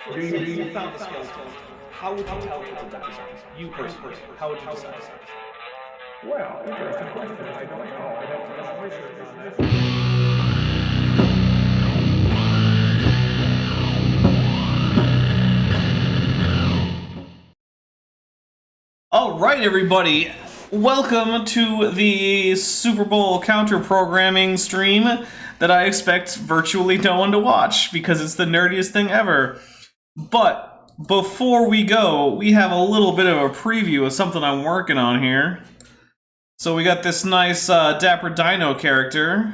So let's say you found a skeleton. How would you tell it's a dinosaur? You personally, how would you decide? Well, interesting question. I don't know. I'd have to do some research on that. All right, everybody. Welcome to the Super Bowl counter-programming stream that I expect virtually no one to watch because it's the nerdiest thing ever. But before we go, we have a little bit of a preview of something I'm working on here. So we got this nice Dapper Dino character.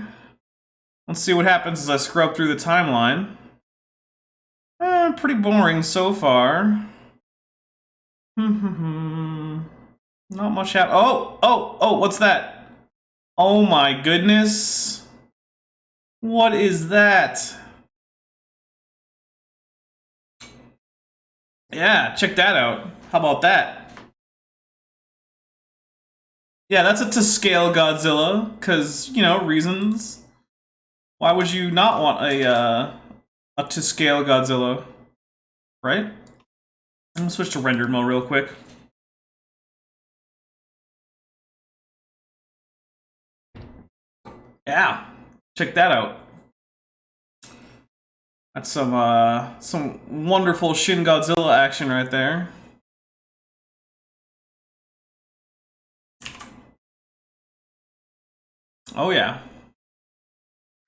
Let's see what happens as I scrub through the timeline. Pretty boring so far. Not much happened. Oh, what's that? Oh my goodness. What is that? Yeah, check that out. How about that? Yeah, that's a to scale Godzilla, because, you know, reasons. Why would you not want a to scale Godzilla? Right? I'm gonna switch to rendered mode real quick. Yeah, check that out. That's some wonderful Shin Godzilla action right there. Oh yeah.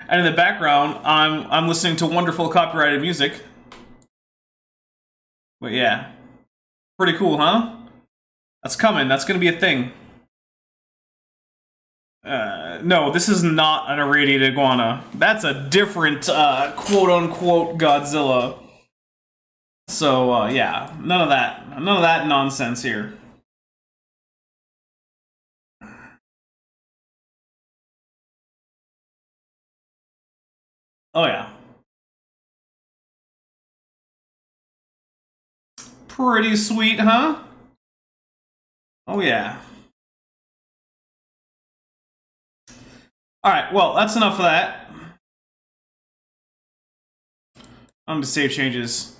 And in the background, I'm listening to wonderful copyrighted music. But yeah, pretty cool, huh? That's coming. That's gonna be a thing. No, this is not an irradiated iguana. That's a different, quote-unquote Godzilla. So, yeah, none of that nonsense here. Oh, yeah. Pretty sweet, huh? Oh, yeah. Alright, well, that's enough of that. I'm gonna save changes.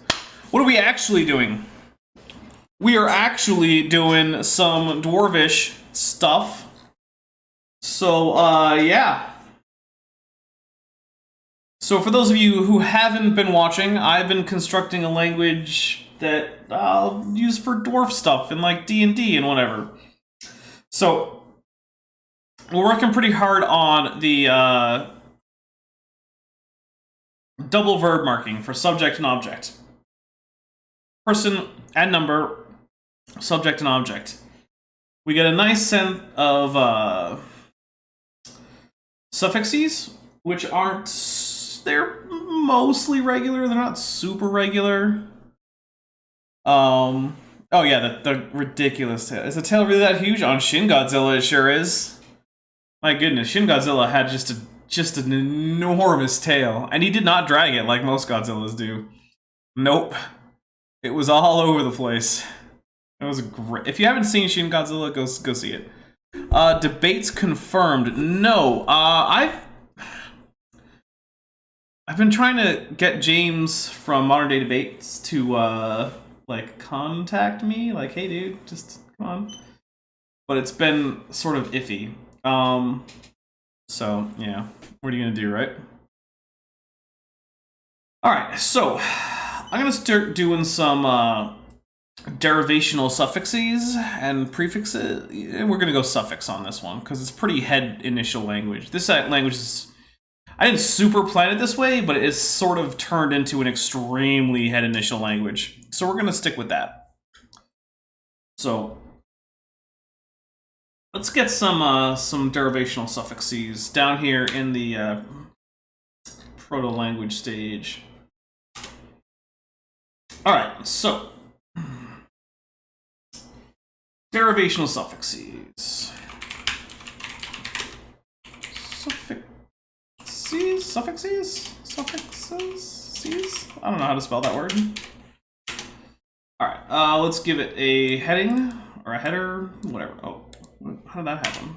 What are we actually doing? We are actually doing some Dwarvish stuff. So, yeah. So for those of you who haven't been watching, I've been constructing a language that I'll use for dwarf stuff in like D&D and whatever. So we're working pretty hard on the double verb marking for subject and object. Person and number, subject and object. We get a nice set of suffixes, which aren't, they're mostly regular, they're not super regular. Oh yeah, the ridiculous tail. Is the tail really that huge? On Shin Godzilla, it sure is. My goodness, Shin Godzilla had just an enormous tail, and he did not drag it like most Godzillas do. Nope, it was all over the place. It was great. If you haven't seen Shin Godzilla, go see it. Debates confirmed. No, I've been trying to get James from Modern Day Debates to like contact me, like, hey dude, just come on. But it's been sort of iffy. So yeah, what are you gonna do, right? Alright, so I'm gonna start doing some derivational suffixes and prefixes. We're gonna go suffix on this one, because it's pretty head initial language. This language is, I didn't super plan it this way, but it is sort of turned into an extremely head initial language. So we're gonna stick with that. So let's get some derivational suffixes down here in the proto-language stage. All right, so derivational suffixes. Suffixes? I don't know how to spell that word. All right, let's give it a heading or a header, whatever. Oh, how did that happen?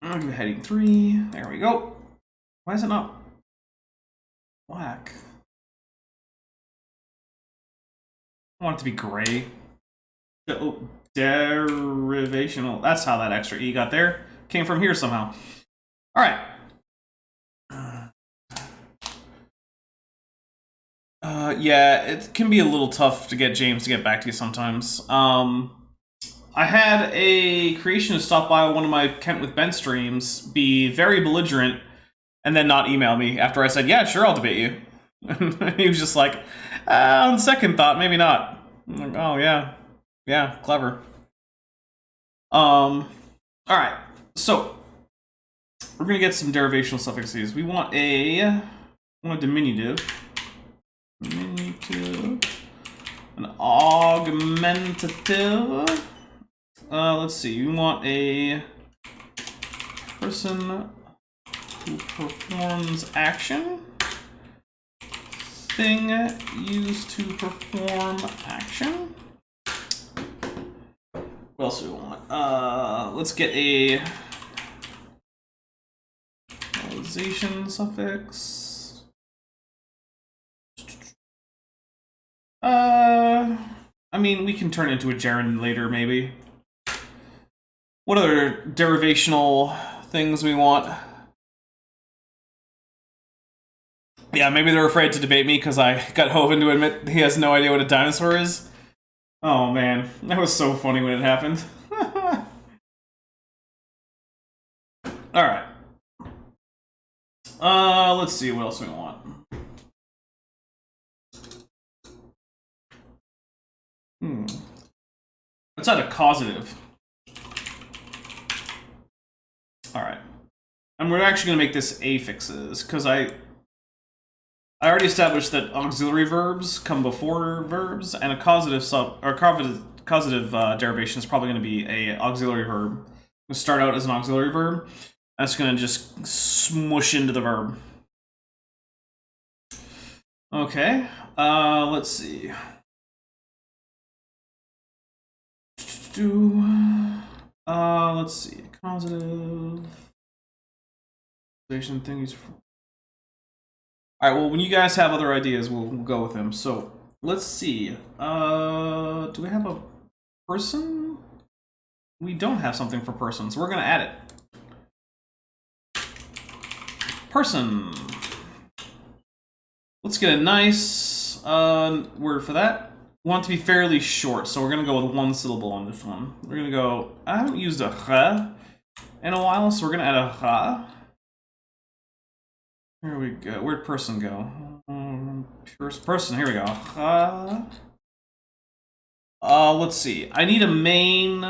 I'll give it heading 3. There we go. Why is it not? Black. I want it to be gray. Oh, derivational. That's how that extra E got there. Came from here somehow. All right. Yeah, it can be a little tough to get James to get back to you sometimes. I had a creationist stop by one of my Kent with Ben streams, be very belligerent, and then not email me after I said, yeah, sure, I'll debate you. He was just like, on second thought, maybe not. I'm like, oh, yeah. Yeah, clever. Alright, so we're gonna get some derivational suffixes. We want a diminutive, an augmentative. Let's see, we want a person who performs action. Thing used to perform action. What else do we want? Let's get a realization suffix. I mean, we can turn it into a gerund later, maybe. What other derivational things we want? Yeah, maybe they're afraid to debate me because I got Hovind to admit he has no idea what a dinosaur is. Oh man, that was so funny when it happened. Alright. Let's see what else we want. Let's add a causative. Alright. And we're actually going to make this affixes, because I already established that auxiliary verbs come before verbs, and a causative derivation is probably going to be a auxiliary verb. It's going to start out as an auxiliary verb, and it's going to just smush into the verb. Okay, let's see. Let's see, causative things. Alright, well, when you guys have other ideas, we'll go with them. So, let's see. Do we have a person? We don't have something for person, so we're going to add it. Person. Let's get a nice word for that. We want it to be fairly short, so we're going to go with one syllable on this one. We're going to go, I haven't used a "ha" in a while, so we're going to add a "ha." Here we go. Where'd person go? First person. Here we go. Let's see. I need a main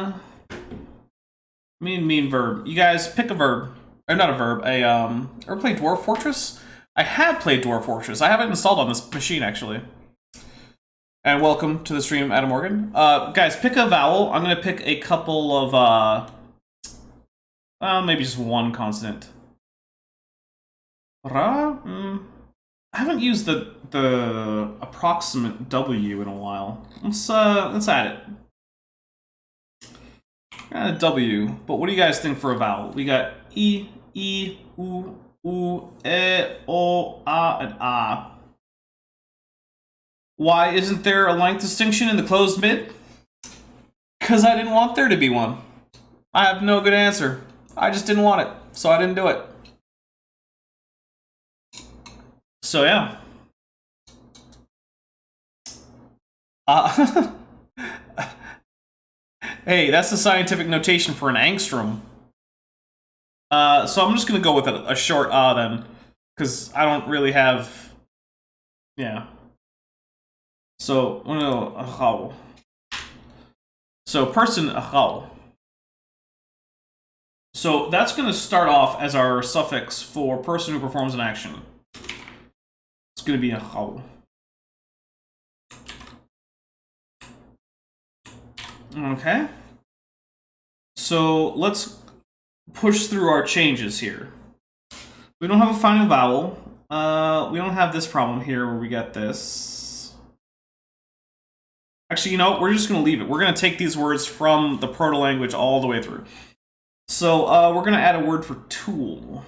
verb. You guys pick a verb, or not a verb. Ever played Dwarf Fortress? I have played Dwarf Fortress. I have it installed on this machine actually. And welcome to the stream, Adam Morgan. Guys, pick a vowel. I'm gonna pick a couple of maybe just one consonant. Ra? I haven't used the approximate W in a while. Let's add it. Add a W, but what do you guys think for a vowel? We got E, U, U, E, O, A, and A. Why isn't there a length distinction in the closed mid? Because I didn't want there to be one. I have no good answer. I just didn't want it, so I didn't do it. So yeah. Hey, that's the scientific notation for an angstrom. So I'm just gonna go with a short then, because I don't really have. Yeah. So no, so person achal. So that's gonna start off as our suffix for person who performs an action. It's gonna be achal. Okay. So let's push through our changes here. We don't have a final vowel. We don't have this problem here where we get this. Actually, you know, we're just going to leave it. We're going to take these words from the proto-language all the way through. So we're going to add a word for tool.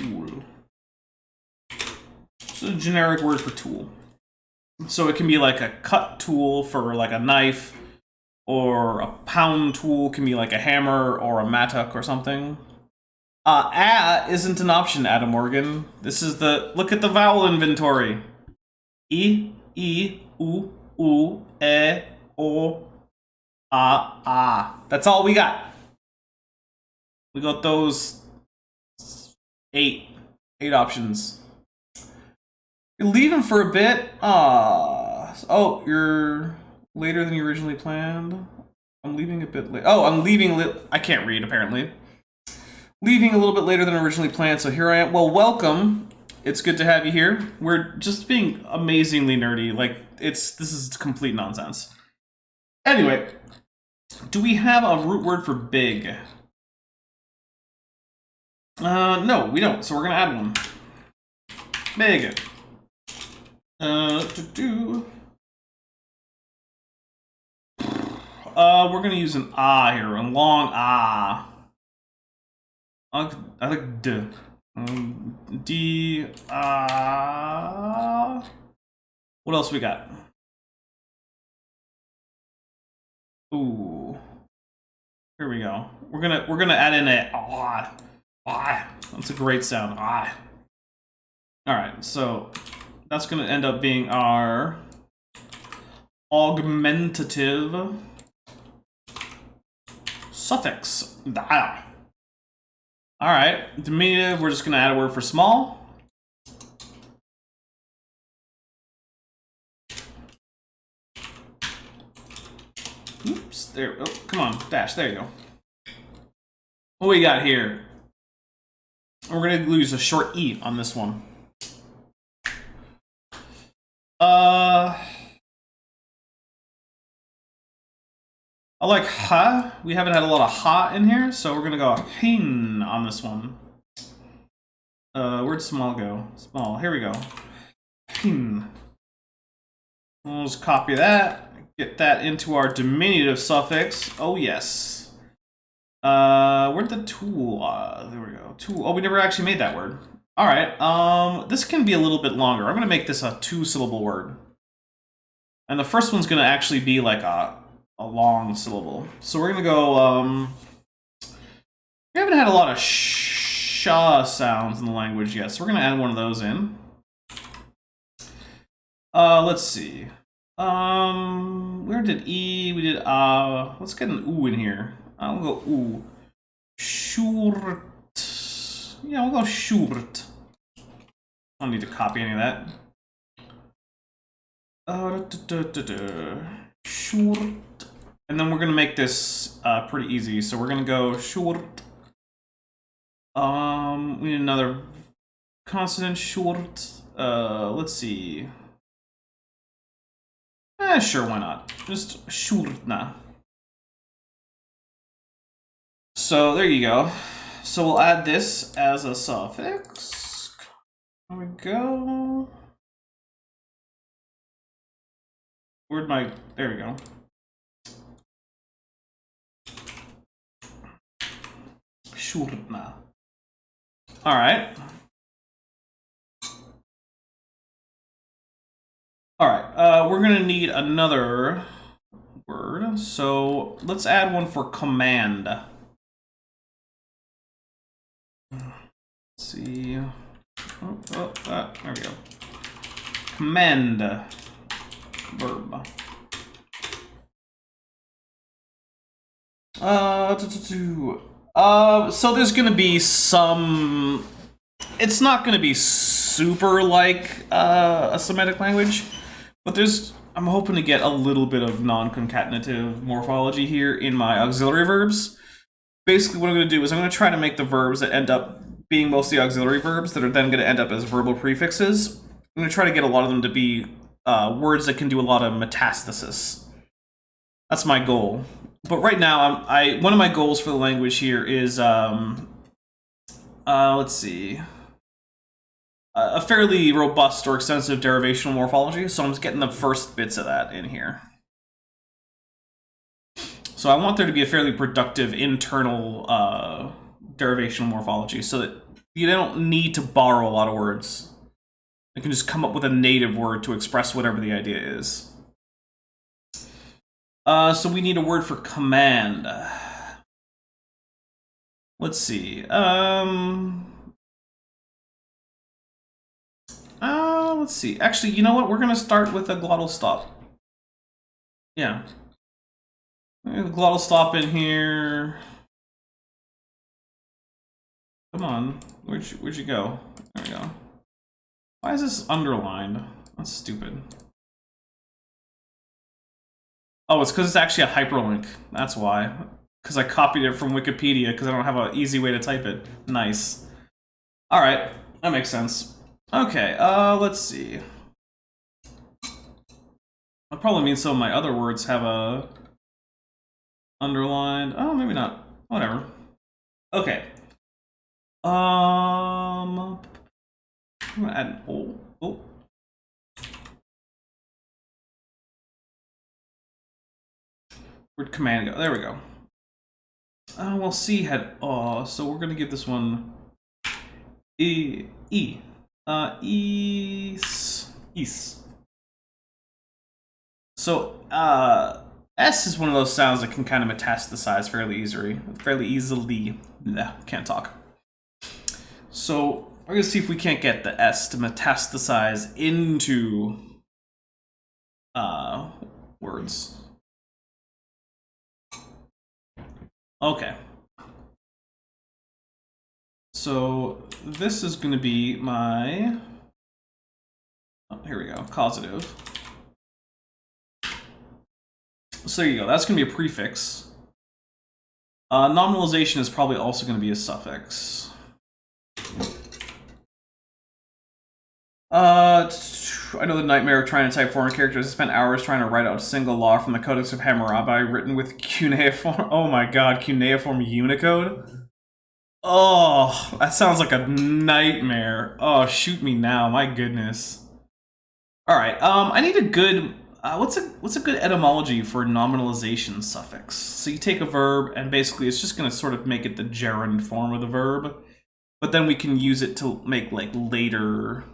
tool. It's a generic word for tool. So it can be like a cut tool for like a knife, or a pound tool can be like a hammer or a mattock or something. Isn't an option, Adam Morgan. This is the, look at the vowel inventory. I, U, U, E, O, A. That's all we got. We got those eight options. You're leaving for a bit? Oh, you're later than you originally planned? I'm leaving a bit late. Oh, I'm leaving I can't read, apparently. Leaving a little bit later than originally planned, so here I am. Well, welcome. It's good to have you here. We're just being amazingly nerdy. Like, this is complete nonsense. Anyway, do we have a root word for big? No, we don't, so we're gonna add one. Big. We're gonna use an here, a long I like d. D. What else we got? Ooh. Here we go. We're gonna add in a That's a great sound. All right, so that's gonna end up being our augmentative suffix. All right, diminutive, we're just gonna add a word for small. Oops, there, oh, come on, dash, there you go. What we got here? We're gonna use a short E on this one. I like ha. We haven't had a lot of ha in here, so we're gonna go hin on this one. Where'd small go? Small, here we go. Hin. We'll just copy that, get that into our diminutive suffix. Oh yes. Where'd the tool? There we go. Tool. Oh, we never actually made that word. All right. This can be a little bit longer. I'm gonna make this a 2-syllable word, and the first one's gonna actually be like a long syllable. So we're gonna go. We haven't had a lot of sh sounds in the language yet, so we're gonna add one of those in. Let's see. Where did E? We did let's get an oo in here. I'll go oo. Short. Yeah, we'll go short. I don't need to copy any of that. Short. And then we're gonna make this pretty easy. So we're gonna go short. We need another consonant short. Let's see. Sure, why not? Just shurtna. So there you go. So we'll add this as a suffix. There we go. Where'd my... There we go. Shurtna. All right. All right, we're gonna need another word, so let's add one for command. Let's see. There we go. Command verb. So there's gonna be some. It's not gonna be super like a Semitic language. But I'm hoping to get a little bit of non-concatenative morphology here in my auxiliary verbs. Basically what I'm going to do is I'm going to try to make the verbs that end up being mostly auxiliary verbs that are then going to end up as verbal prefixes. I'm going to try to get a lot of them to be words that can do a lot of metastasis. That's my goal. But right now, one of my goals for the language here is, let's see, a fairly robust or extensive derivational morphology, so I'm just getting the first bits of that in here. So I want there to be a fairly productive internal derivational morphology so that You don't need to borrow a lot of words. You can just come up with a native word to express whatever the idea is. So we need a word for command. Let's see. Let's see. Actually, you know what? We're gonna start with a glottal stop. Yeah. Glottal stop in here. Come on. Where'd you go? There we go. Why is this underlined? That's stupid. Oh, it's because it's actually a hyperlink. That's why. Because I copied it from Wikipedia because I don't have an easy way to type it. Nice. Alright, that makes sense. Okay, let's see. That probably means some of my other words have a underlined. Oh, maybe not. Whatever. Okay. I'm gonna add an oh. Where'd command go? There we go. Well, C had so we're gonna give this one E. East. So, S is one of those sounds that can kind of metastasize fairly easily. Can't talk. So, we're gonna see if we can't get the S to metastasize into words. Okay. So this is going to be my, here we go, causative. So there you go, that's going to be a prefix. Nominalization is probably also going to be a suffix. I know the nightmare of trying to type foreign characters. I spent hours trying to write out a single law from the Codex of Hammurabi written with cuneiform. Oh my god, cuneiform Unicode? Oh, that sounds like a nightmare. Oh, shoot me now, my goodness. Alright, I need a good... what's a good etymology for nominalization suffix? So you take a verb, and basically it's just going to sort of make it the gerund form of the verb. But then we can use it to make, like, later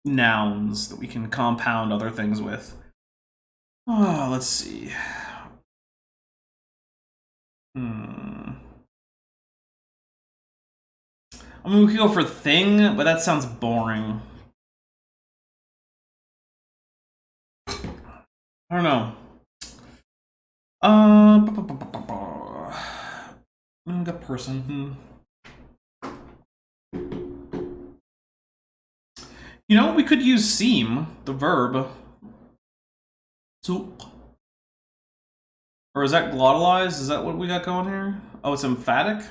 nouns that we can compound other things with. Oh, let's see. I mean, we could go for thing, but that sounds boring. I don't know. Got person. You know, we could use seem, the verb. So, or is that glottalized? Is that what we got going here? Oh, it's emphatic?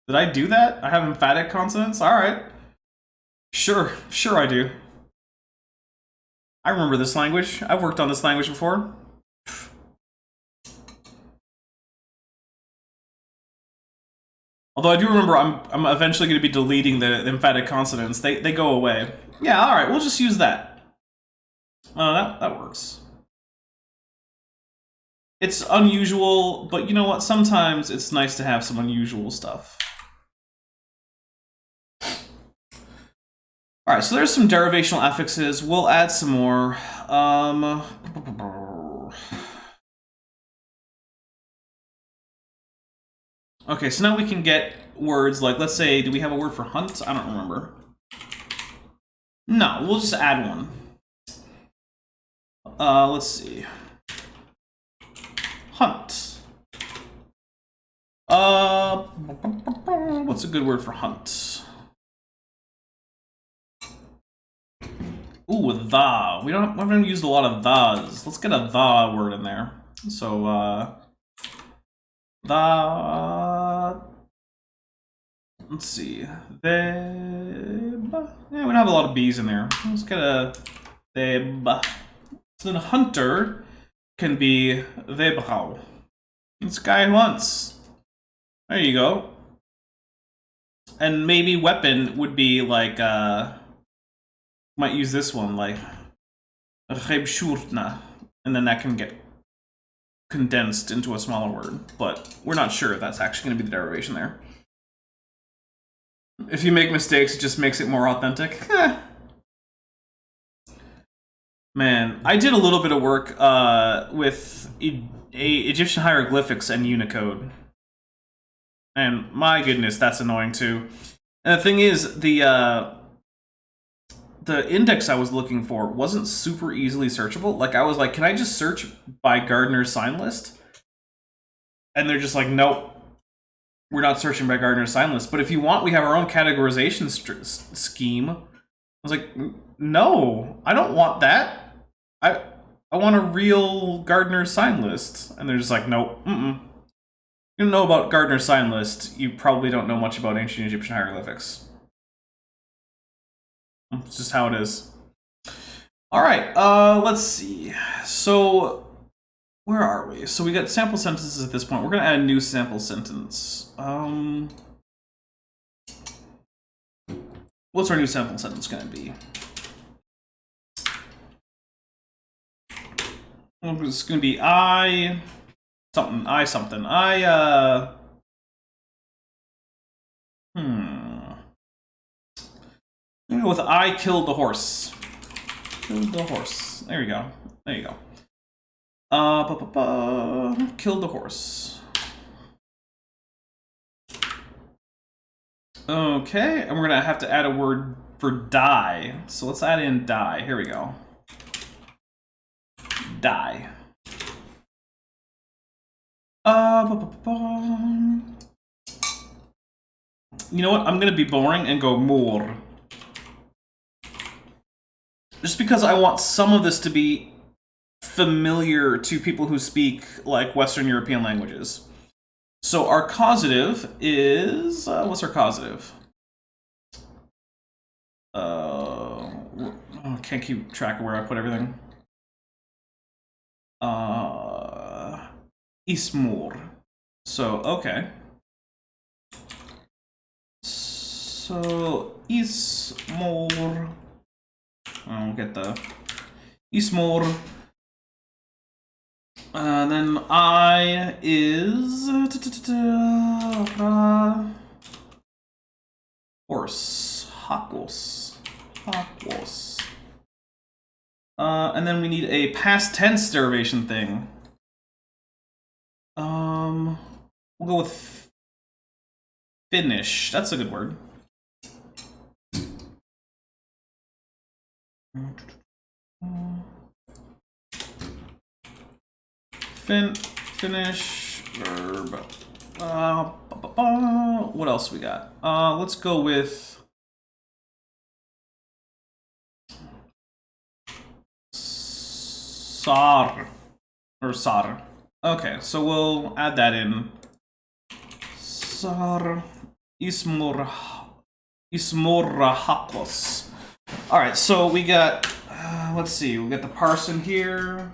Did I do that? I have emphatic consonants? Alright. Sure I do. I remember this language. I've worked on this language before. Although I do remember I'm eventually going to be deleting the emphatic consonants. They go away. Yeah, alright, we'll just use that. That works. It's unusual, but you know what? Sometimes it's nice to have some unusual stuff. Alright, so there's some derivational affixes. We'll add some more. Okay, so now we can get words like, let's say, do we have a word for hunt? I don't remember. No, we'll just add one. Let's see. Hunt. What's a good word for hunt? Ooh, the. We haven't used a lot of thes. Let's get a the word in there. So, the. Let's see. The. Yeah, we don't have a lot of B's in there. Let's get a the. So then hunter can be the. This guy who hunts. There you go. And maybe weapon would be like, might use this one, like, and then that can get condensed into a smaller word, but we're not sure if that's actually going to be the derivation there. If you make mistakes, it just makes it more authentic. Man, I did a little bit of work with Egyptian hieroglyphics and Unicode. And my goodness, that's annoying too. And the thing is, the index I was looking for wasn't super easily searchable. Like, I was like, can I just search by Gardner's sign list? And they're just like, nope. We're not searching by Gardner's sign list. But if you want, we have our own categorization scheme. I was like, no, I don't want that. I want a real Gardner's sign list. And they're just like, nope, You don't know about Gardner's sign list, you probably don't know much about ancient Egyptian hieroglyphics. It's just how it is. Alright, let's see. So, where are we? So we got sample sentences at this point. We're gonna add a new sample sentence. What's our new sample sentence gonna be? It's gonna be I'm gonna go with I killed the horse. Killed the horse. There you go. There you go. Killed the horse. Okay, and we're gonna have to add a word for die. So let's add in die. Here we go. Die. You know what? I'm gonna be boring and go more. Just because I want some of this to be familiar to people who speak, like, Western European languages. So our causative is... what's our causative? I can't keep track of where I put everything. Ismor. So, okay. So, Ismor... I'll get the Ismor. Then I is horse. Hakos. Hakos. And then we need a past tense derivation thing. We'll go with finish. That's a good word. Finish verb. What else we got? Let's go with sar or sar. Okay, so we'll add that in. Sar ismorahakos. All right, so we got. Let's see. We got the parson here.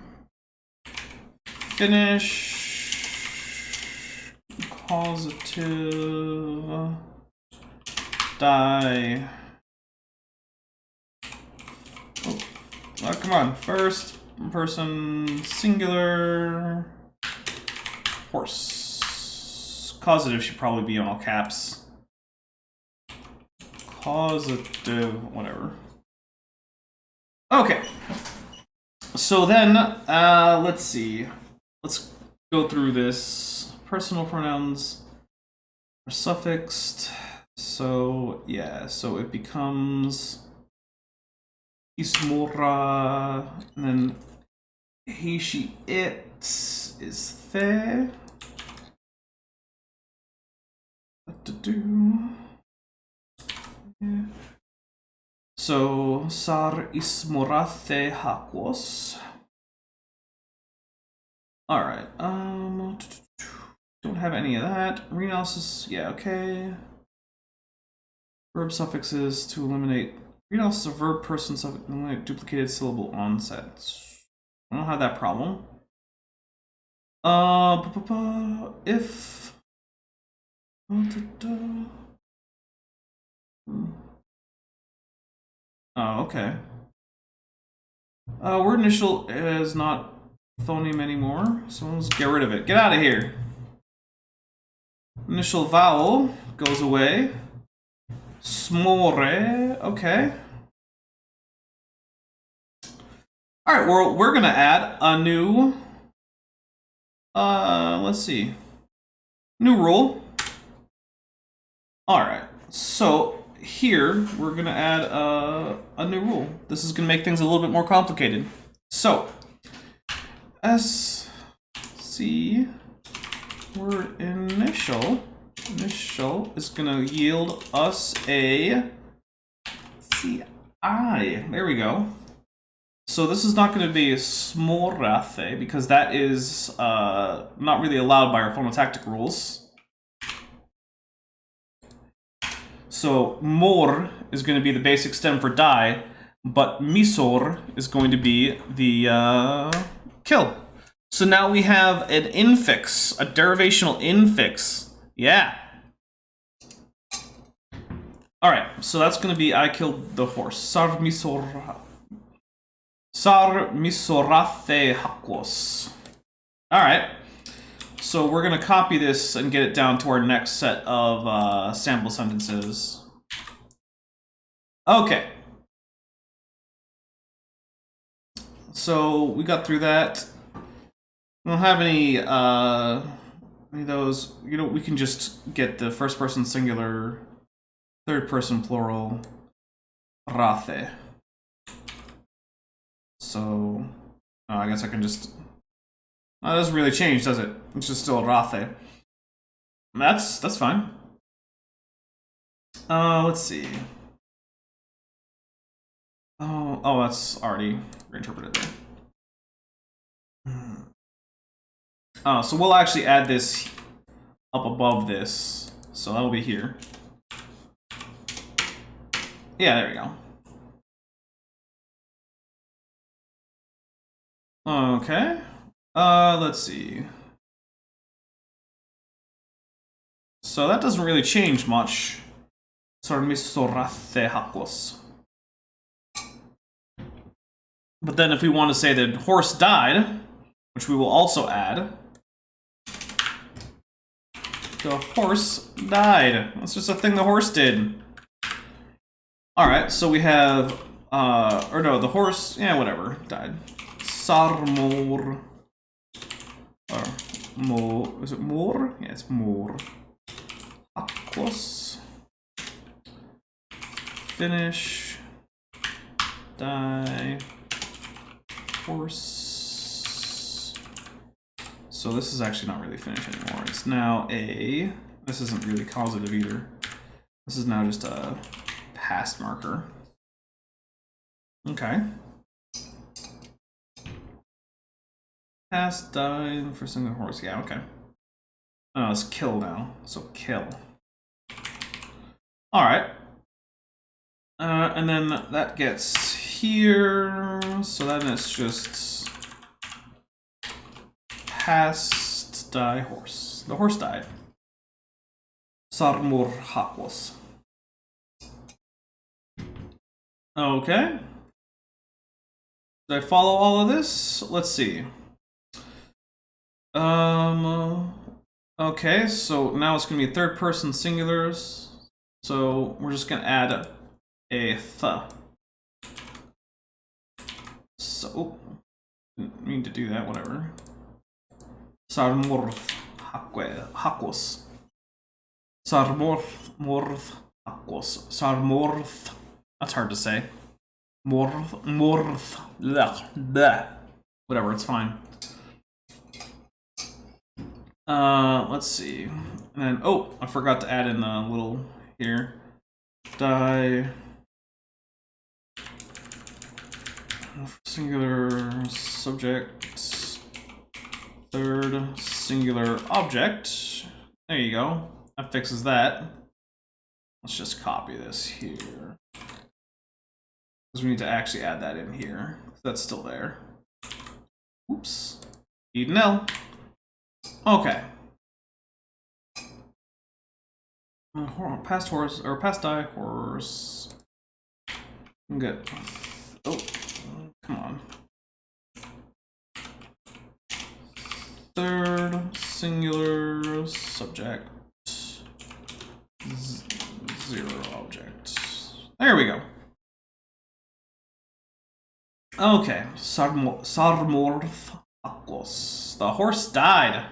Finish. Causative. Die. Oh, come on. First person singular. Horse. Causative should probably be on all caps. Causative, whatever. Okay. So then, let's see. Let's go through this. Personal pronouns are suffixed. So, yeah, so it becomes ismora, and then he, she, it is the. What to do? Yeah. So, sar ismorathe hakos. Alright, don't have any of that. Reanalysis, yeah, okay. Verb suffixes to eliminate. Reanalysis of verb, person, suffix, eliminate duplicated syllable onsets. I don't have that problem. If. Oh, okay. Word initial is not phoneme anymore, so let's get rid of it. Get out of here. Initial vowel goes away. Smore. Okay. All right. We're gonna add a new. Let's see. New rule. All right. So here we're gonna add a new rule. This is gonna make things a little bit more complicated. So SC word initial is gonna yield us a CI. There we go. So this is not going to be smorathe because that is not really allowed by our phonotactic rules. So mor is going to be the basic stem for die, but misor is going to be the kill. So now we have an infix, a derivational infix. Yeah. All right, so that's going to be I killed the horse. Sar misorathe hakos. All right, so we're gonna copy this and get it down to our next set of sample sentences. Okay. So we got through that. We don't have any of those. You know, we can just get the first person singular, third person plural, rathe. So, I guess I can just... that doesn't really change, does it? It's just still a rathe. That's fine. Let's see. Oh, that's already reinterpreted there. So we'll actually add this up above this. So that'll be here. Yeah, there we go. Okay. Let's see. So that doesn't really change much. But then if we want to say that horse died, which we will also add, the horse died. That's just a thing the horse did. Alright, so we have, or no, the horse, yeah, whatever, died. Sarmor. Or more, is it more? Yeah, it's more. Aquos. Finish. Die. Horse. So this is actually not really finished anymore. It's now a, this isn't really causative either. This is now just a past marker. Okay. Past die for single horse. Yeah, okay. Oh, it's kill now. So kill. Alright. And then that gets here. So then it's just past die horse. The horse died. Sarmur hakos. Okay. Did I follow all of this? Let's see. Okay, so now it's gonna be third person singulars. So we're just gonna add a th. So, didn't mean to do that, whatever. Sarmorth hakos. Sarmorth hakos. Sarmorth. That's hard to say. Morth. Whatever, it's fine. Let's see. And then, oh, I forgot to add in a little here. Die. Singular subject. Third singular object. There you go. That fixes that. Let's just copy this here. Because we need to actually add that in here. That's still there. Oops. Need an L. Okay. Past horse, or past die horse. Good. Oh, come on. Third singular subject. Zero object. subject. There we go. Okay, Sarmorth Aklos. The horse died.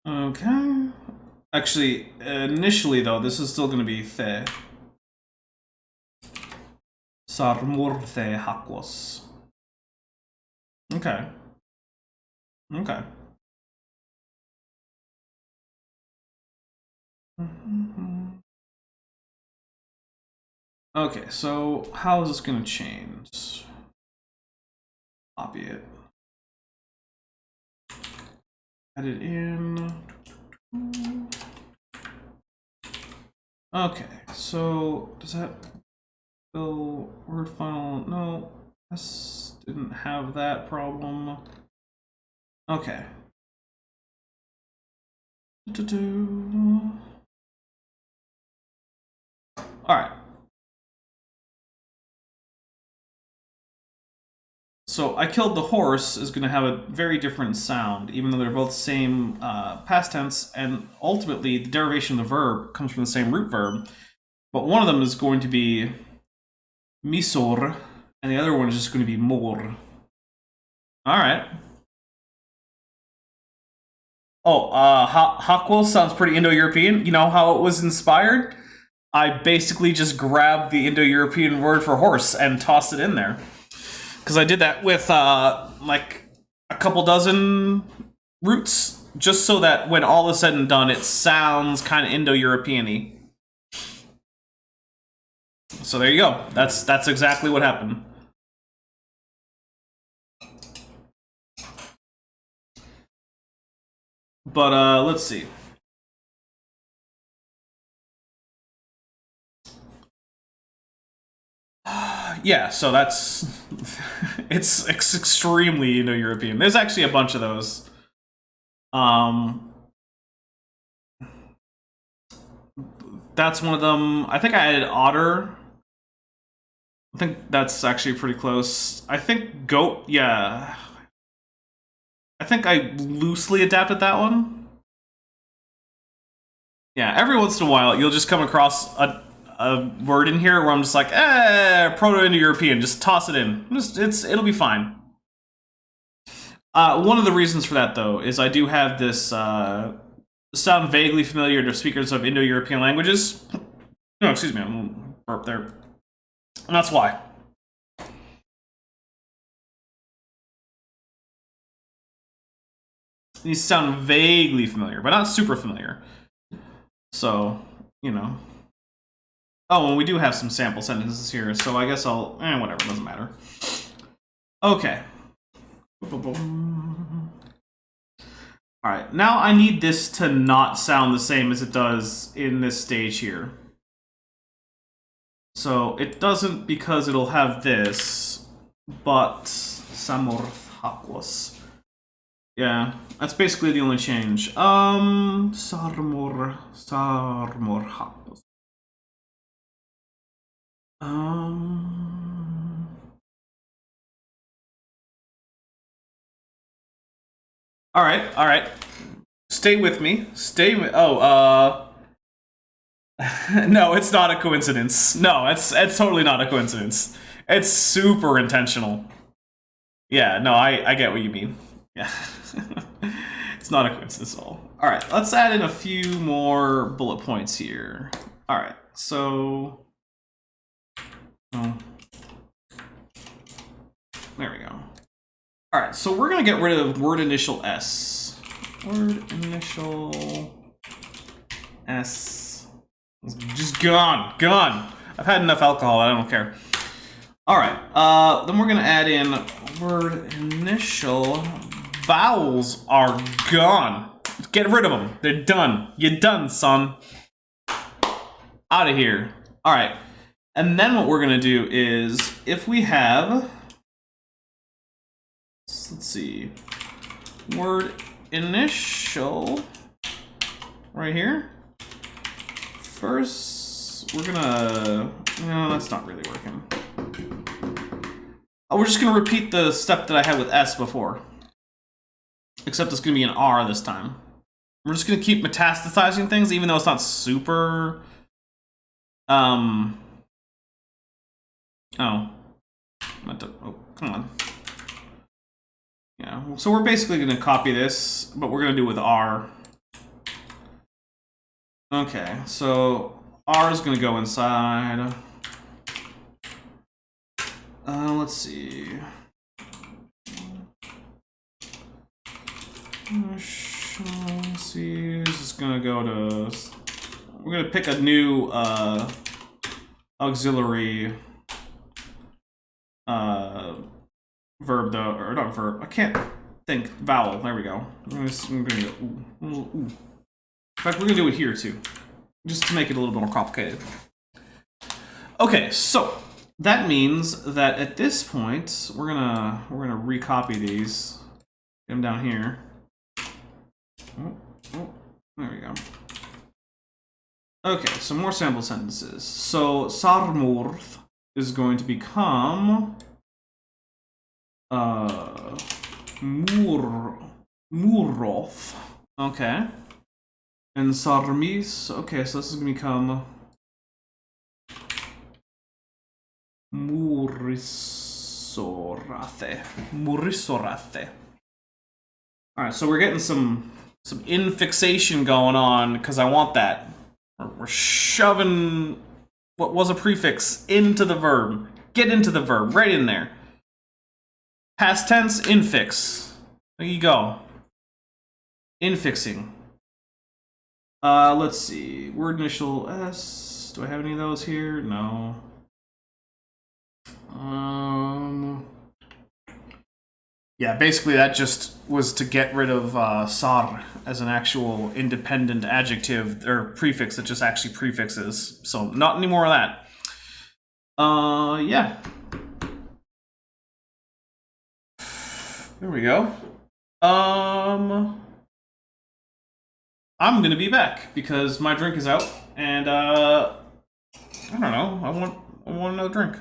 Okay. Actually, initially though, this is still going to be The. Sarmorthe Haklos. Okay. Okay. Okay, so how is this going to change? Copy it. Add it in. Okay, so does that fill word file? No, this didn't have that problem. Okay. Alright. So I killed the horse is going to have a very different sound, even though they're both same past tense, and ultimately the derivation of the verb comes from the same root verb. But one of them is going to be misor, and the other one is just going to be mor. Alright. Oh, Hakwo sounds pretty Indo-European. You know how it was inspired? I basically just grabbed the Indo-European word for horse and tossed it in there. Because I did that with, like, a couple dozen roots, just so that when all is said and done, it sounds kind of Indo-European-y. So there you go. That's exactly what happened. But, let's see. Yeah, so that's... it's extremely Indo-European. There's actually a bunch of those. That's one of them. I think I added otter. I think that's actually pretty close. I think goat, yeah. I think I loosely adapted that one. Yeah, every once in a while, you'll just come across a word in here where I'm just like, Proto-Indo-European, just toss it in. It'll be fine. One of the reasons for that, though, is I do have this sound vaguely familiar to speakers of Indo-European languages. No, excuse me, I'm a little burp there. And that's why. These sound vaguely familiar, but not super familiar. So, you know. Oh, and we do have some sample sentences here, so I guess I'll... whatever, doesn't matter. Okay. Alright, now I need this to not sound the same as it does in this stage here. So, it doesn't because it'll have this, but... Samorth Haklos. Yeah, that's basically the only change. Sarmor Haklos. Alright. Stay with me. No, it's not a coincidence. No, it's totally not a coincidence. It's super intentional. Yeah, no, I get what you mean. Yeah. It's not a coincidence at all. Alright, let's add in a few more bullet points here. Alright, so... Oh. There we go. Alright, so we're going to get rid of word initial S. Word initial S. Just gone. I've had enough alcohol, I don't care. Alright, then we're going to add in word initial. Vowels are gone. Get rid of them. They're done. You're done, son. Out of here. Alright. And then what we're going to do is, if we have... Let's see. Word initial. Right here. First, we're going to... No, that's not really working. Oh, we're just going to repeat the step that I had with S before. Except it's going to be an R this time. We're just gonna keep metastasizing things, even though it's not super. Oh. Oh, come on. Yeah, so we're basically gonna copy this, but we're gonna do it with R. Okay, so R is gonna go inside. Let's see. See, this is gonna go to. We're gonna pick a new auxiliary verb though, or not verb. I can't think. Vowel. There we go. I'm gonna go. Ooh. In fact, we're gonna do it here too, just to make it a little bit more complicated. Okay, so that means that at this point we're gonna recopy these. Get them down here. Oh, there we go. Okay, some more sample sentences. So Sarmurth is going to become Muroth. Okay. And Sarmis, okay, so this is gonna become Murisorathe. Alright, so we're getting some infixation going on because I want that. We're shoving what was a prefix into the verb. Get into the verb, right in there. Past tense, infix. There you go. Infixing. Let's see. Word initial S. Do I have any of those here? No. Yeah, basically that just was to get rid of sar as an actual independent adjective or prefix that just actually prefixes. So not any more of that. Yeah. There we go. I'm gonna be back because my drink is out, and I don't know. I want another drink.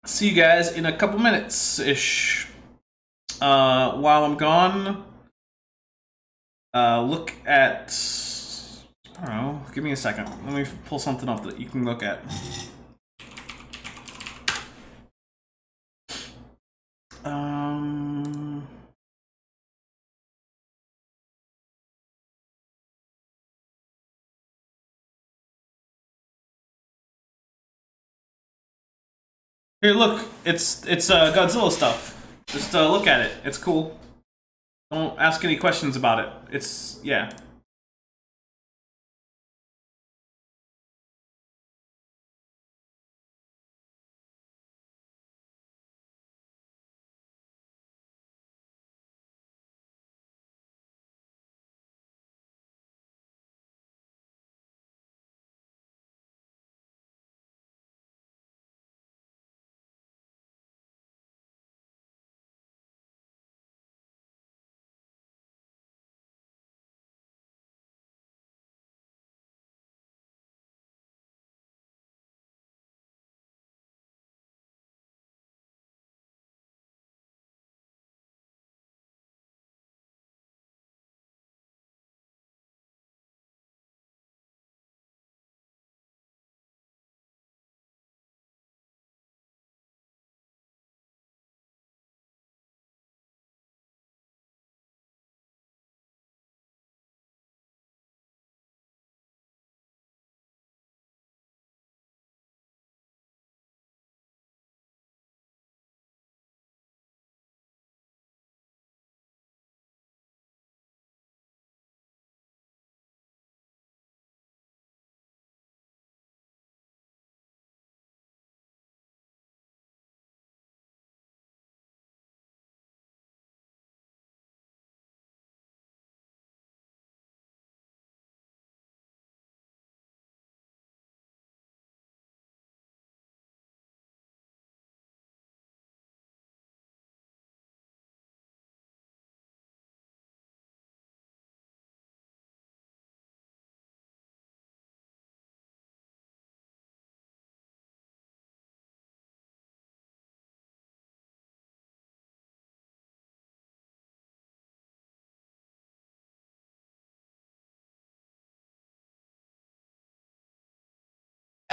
See you guys in a couple minutes ish. While I'm gone, look at. I don't know. Give me a second. Let me pull something up that you can look at. Here, look. It's Godzilla stuff. Just look at it. It's cool. Don't ask any questions about it. It's yeah.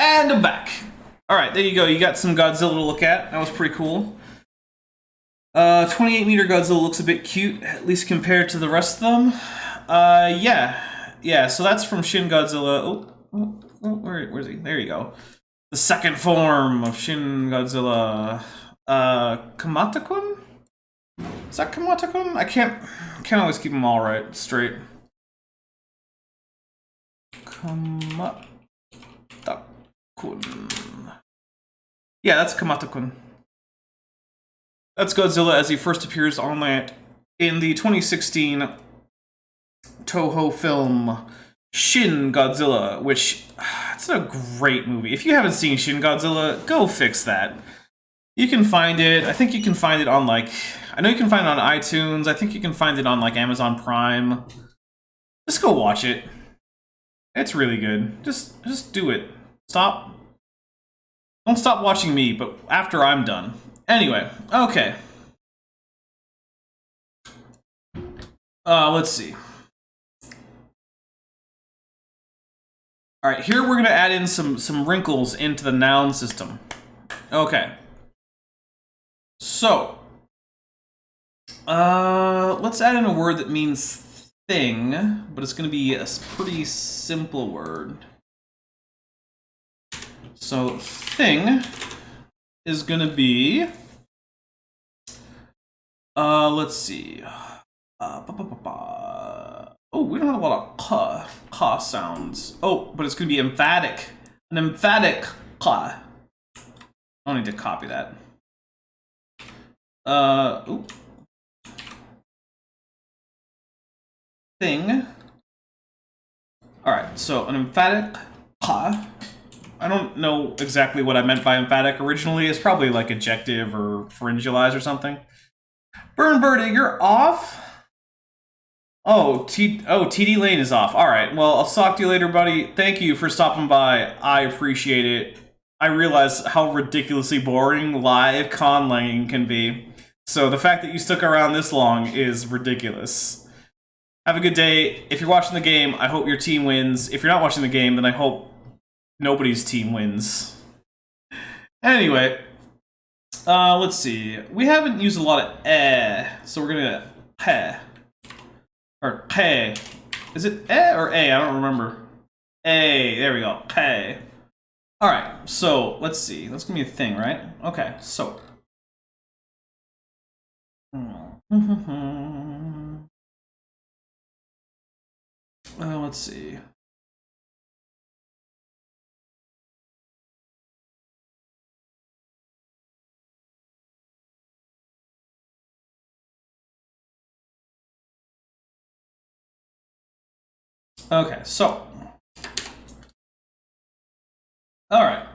And I'm back. Alright, there you go. You got some Godzilla to look at. That was pretty cool. 28-meter Godzilla looks a bit cute, at least compared to the rest of them. Yeah, so that's from Shin Godzilla. Where's he? There you go. The second form of Shin Godzilla. Kamata-kun? Is that Kamata-kun? I can't always keep them all right, straight. Kamata-kun. Yeah, that's Kamata-kun. That's Godzilla as he first appears on land in the 2016 Toho film Shin Godzilla, which it's a great movie. If you haven't seen Shin Godzilla, go fix that. You can find it. I think you can find it on I know you can find it on iTunes. I think you can find it on Amazon Prime. Just go watch it. It's really good. Just do it. Stop. Don't stop watching me, but after I'm done. Anyway, okay. Let's see. All right, here we're gonna add in some wrinkles into the noun system. Okay. So, let's add in a word that means thing, but it's gonna be a pretty simple word. So, thing is gonna be, let's see. Oh, we don't have a lot of ka sounds. Oh, but it's gonna be emphatic. An emphatic ka. I don't need to copy that. Ooh. Thing. Alright, so an emphatic ka. I don't know exactly what I meant by emphatic originally. It's probably like ejective or pharyngalized or something. Burn Birdie, you're off? Oh, TD Lane is off. Alright, well, I'll talk to you later, buddy. Thank you for stopping by. I appreciate it. I realize how ridiculously boring live con lane can be. So the fact that you stuck around this long is ridiculous. Have a good day. If you're watching the game, I hope your team wins. If you're not watching the game, then I hope nobody's team wins. Anyway, let's see. We haven't used a lot of so we're gonna heh. Or K. Is it or A? I don't remember. A. There we go. K. Alright, so let's see. That's gonna be a thing, right? Okay, so. Let's see. Okay, so. All right.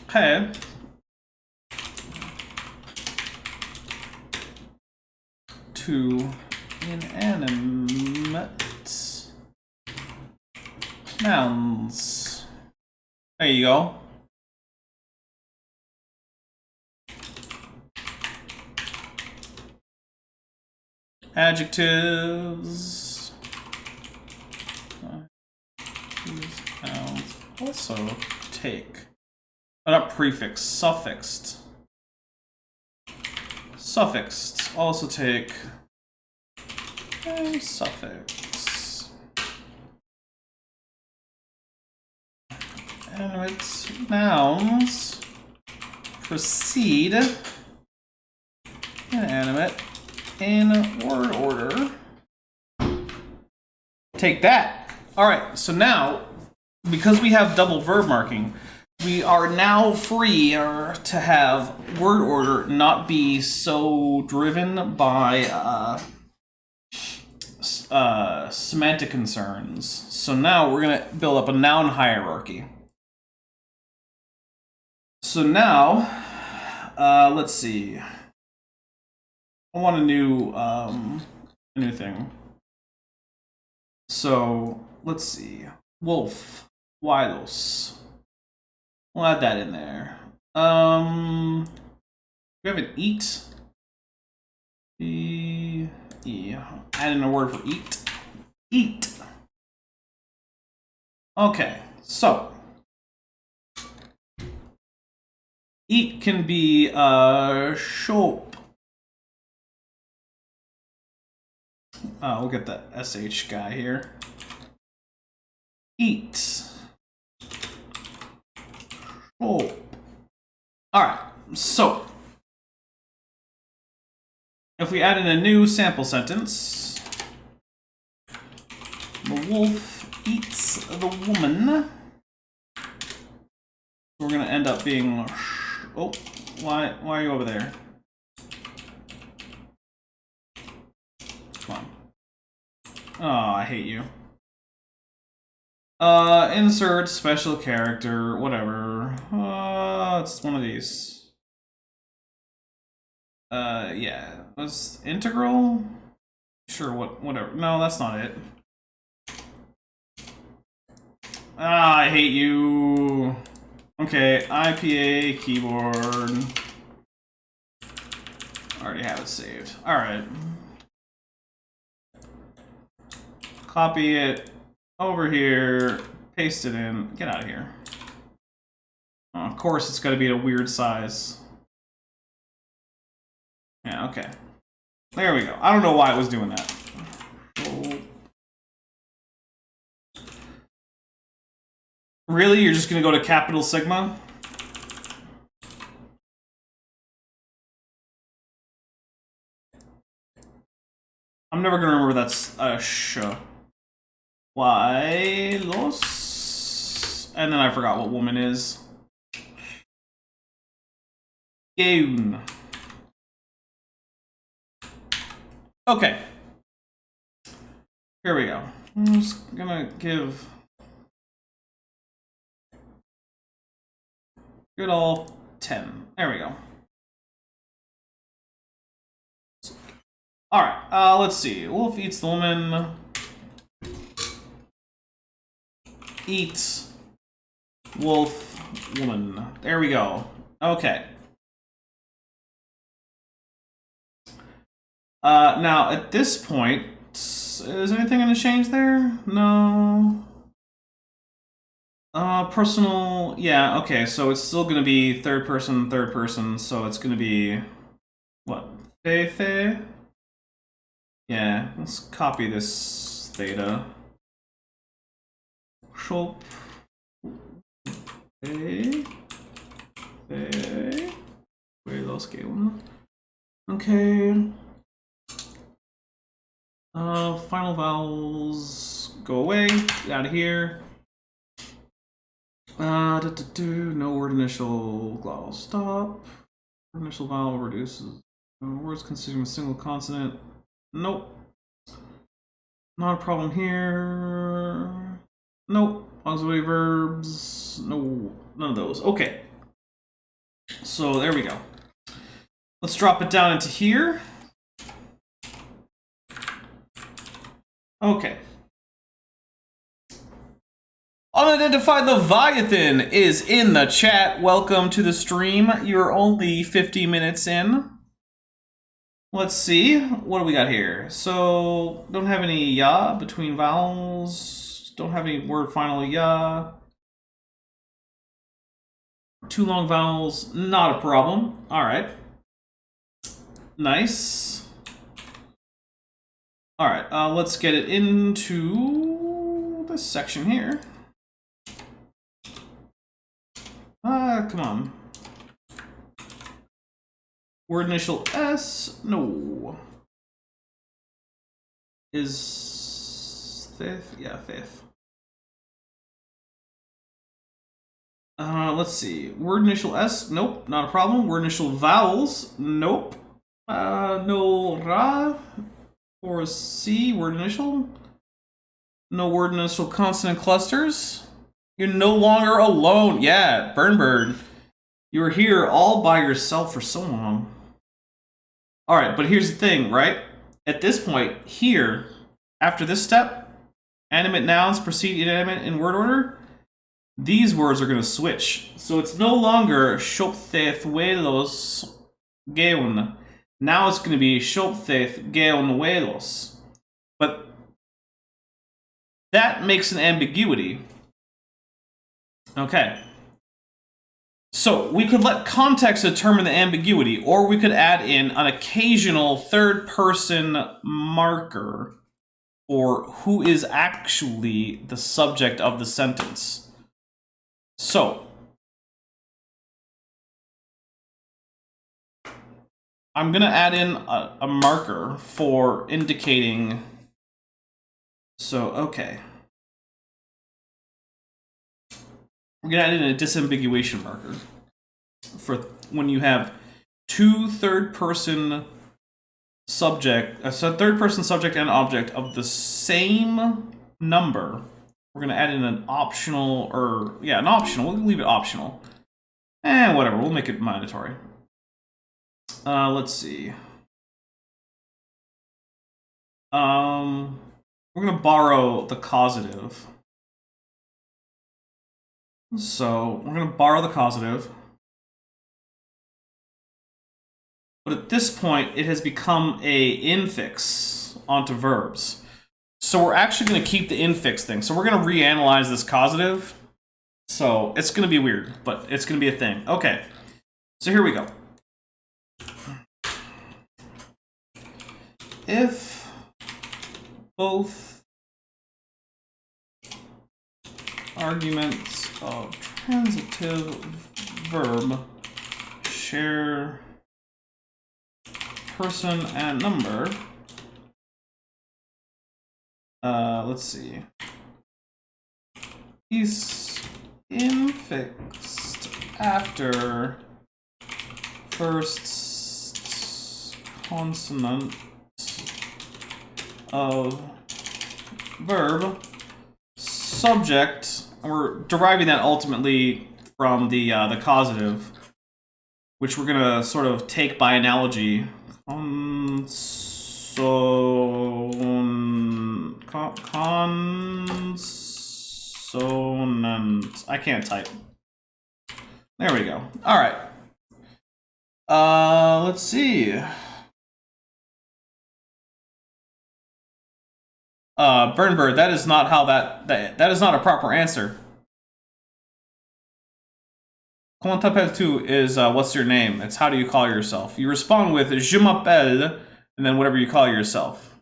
Okay. To inanimate nouns. There you go. Adjectives. Nouns also take. But not prefix, suffixed. Suffixed also take a suffix. Animate nouns proceed inanimate in word order. Take that. All right, so now, because we have double verb marking, we are now free to have word order not be so driven by semantic concerns. So now we're going to build up a noun hierarchy. So now, let's see. I want a new thing. So let's see. Wolf, Wilos. We'll add that in there. We have an eat. E. add in a word for eat. Eat. Okay, so eat can be shop. We'll get the sh guy here. Eat. Oh. Alright, so if we add in a new sample sentence, the wolf eats the woman, we're gonna end up being, oh, why are you over there? Come on. Oh, I hate you. Insert special character, whatever. It's one of these. Yeah. Was integral? Sure, whatever. No, that's not it. Ah, I hate you. Okay, IPA keyboard. Already have it saved. Alright. Copy it over here, paste it in, get out of here. Oh, of course it's gotta be a weird size. Yeah, okay. There we go. I don't know why it was doing that. Oh. Really? You're just gonna go to capital Sigma? I'm never gonna remember that's a sh. Why los? And then I forgot what woman is. Gaun. Okay. Here we go. I'm just gonna give good all 10. There we go. Alright, let's see. Wolf eats the woman. Eats wolf woman. There we go. Okay. Now, at this point, is anything going to change there? No. Personal, yeah, okay, so it's still going to be third person, so it's going to be, what, Fe? Yeah, let's copy this theta. Shop. Fe. Okay. Final vowels go away, get out of here. No word initial vowel stop. Word initial vowel reduces words consisting of a single consonant. Nope. Not a problem here. Nope. Auxiliary verbs. No, none of those. Okay. So there we go. Let's drop it down into here. Okay. Unidentified Leviathan is in the chat. Welcome to the stream. You're only 50 minutes in. Let's see. What do we got here? So, don't have any ya between vowels. Don't have any word final ya. Too long vowels. Not a problem. Alright. Nice. Alright, let's get it into this section here. Come on. Word initial S? No. Is fifth? Yeah, fifth. Let's see. Word initial S? Nope, not a problem. Word initial vowels? Nope. No ra or C, word initial? No word initial consonant clusters? You're no longer alone. Yeah, Burnbird. You were here all by yourself for so long. Alright, but here's the thing, right? At this point, here, after this step, animate nouns precede inanimate in word order, these words are going to switch. So it's no longer Shopthehuelos geun. Now it's going to be Shoptheth geunhuelos. that makes an ambiguity. Okay. So we could let context determine the ambiguity, or we could add in an occasional third-person marker for who is actually the subject of the sentence. So I'm going to add in a marker for indicating... So, okay. We're going to add in a disambiguation marker for when you have two third-person subject, a third-person subject and object of the same number. We're going to add in an optional, an optional. We'll leave it optional. Whatever. We'll make it mandatory. Let's see. We're going to borrow the causative. So we're going to borrow the causative. But at this point, it has become a infix onto verbs. So we're actually going to keep the infix thing. So we're going to reanalyze this causative. So it's going to be weird, but it's going to be a thing. Okay. So here we go. If both arguments of transitive verb share person and number, let's see, is infixed after first consonant of verb subject. We're deriving that ultimately from the causative, which we're gonna sort of take by analogy. Consonant. I can't type. There we go. All right. Let's see. Burnbird, that is not how that is not a proper answer. Comment t'appelles-tu is what's your name? It's how do you call yourself? You respond with je m'appelle and then whatever you call yourself.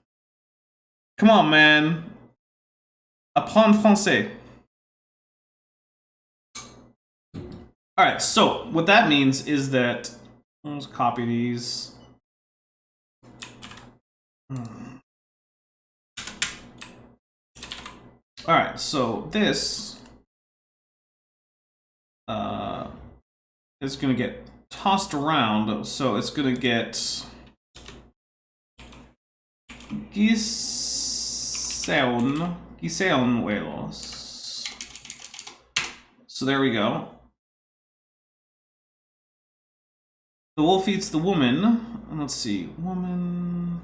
Come on, man. Apprends français. All right, so what that means is that let's copy these. All right, so this is going to get tossed around, so it's going to get Giseonuelos. So there we go. The wolf eats the woman. And let's see, woman.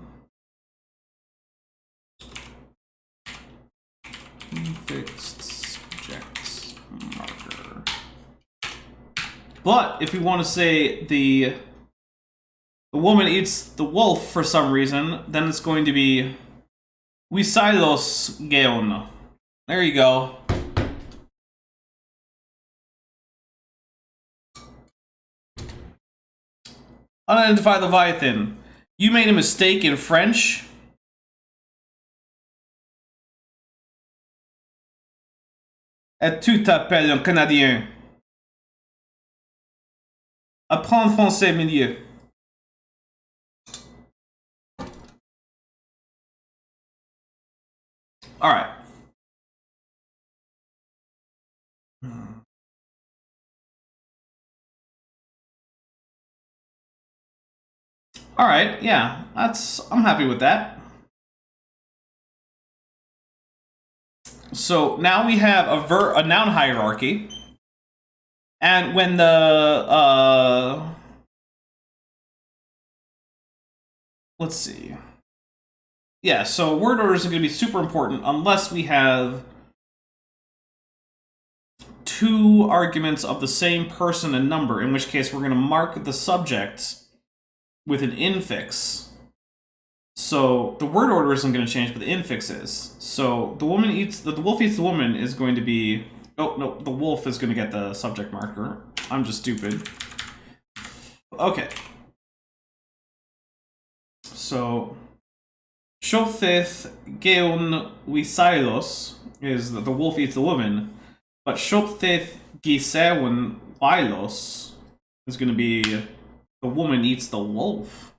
Fixed subject marker. But if we want to say the woman eats the wolf for some reason, then it's going to be Wisailos geon. There you go. Unidentify Leviathan. You made a mistake in French. Et tu t'appelles un Canadien. Apprends français, milieu. All right. All right, yeah, I'm happy with that. So now we have a noun hierarchy, and when the let's see, yeah, so word orders are going to be super important unless we have two arguments of the same person and number, in which case we're going to mark the subject with an infix. So the word order isn't going to change, but the infix is. So the wolf eats the woman is going to be. Oh no, the wolf is going to get the subject marker. I'm just stupid. Okay. So Shoptheth geun wisailos is that the wolf eats the woman, but Shoptheth giseun vilos is going to be the woman eats the wolf.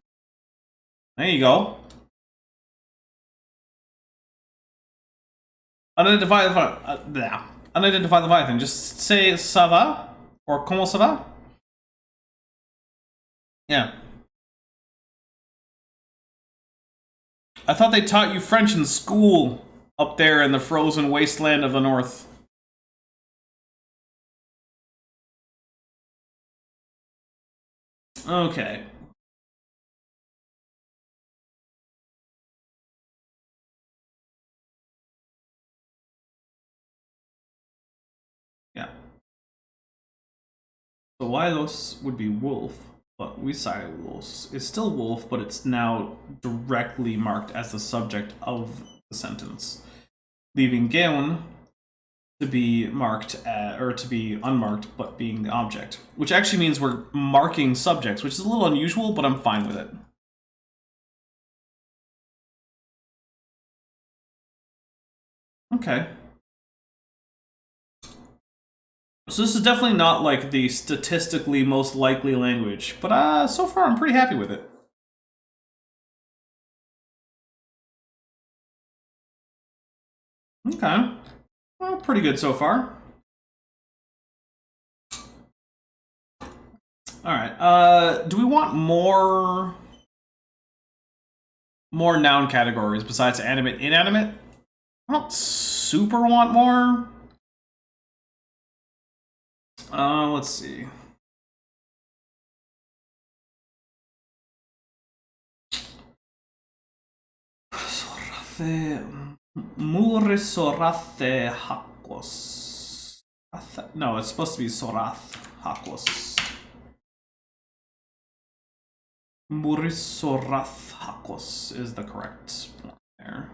There you go. Unidentify Unidentify Leviathan. Just say ça va or comment ça va? Yeah. I thought they taught you French in school up there in the frozen wasteland of the north. Okay. Yeah. So Wylos would be wolf, but Wisailos is still wolf, but it's now directly marked as the subject of the sentence, leaving Geon to be marked or to be unmarked, but being the object, which actually means we're marking subjects, which is a little unusual, but I'm fine with it. Okay. So this is definitely not like the statistically most likely language, but so far I'm pretty happy with it. Okay. Well, pretty good so far. Alright, do we want more noun categories besides animate, inanimate? I don't super want more. Let's see. Murisorathe hakos. No, it's supposed to be Sorath hakos. Murisorath hakos is the correct one there.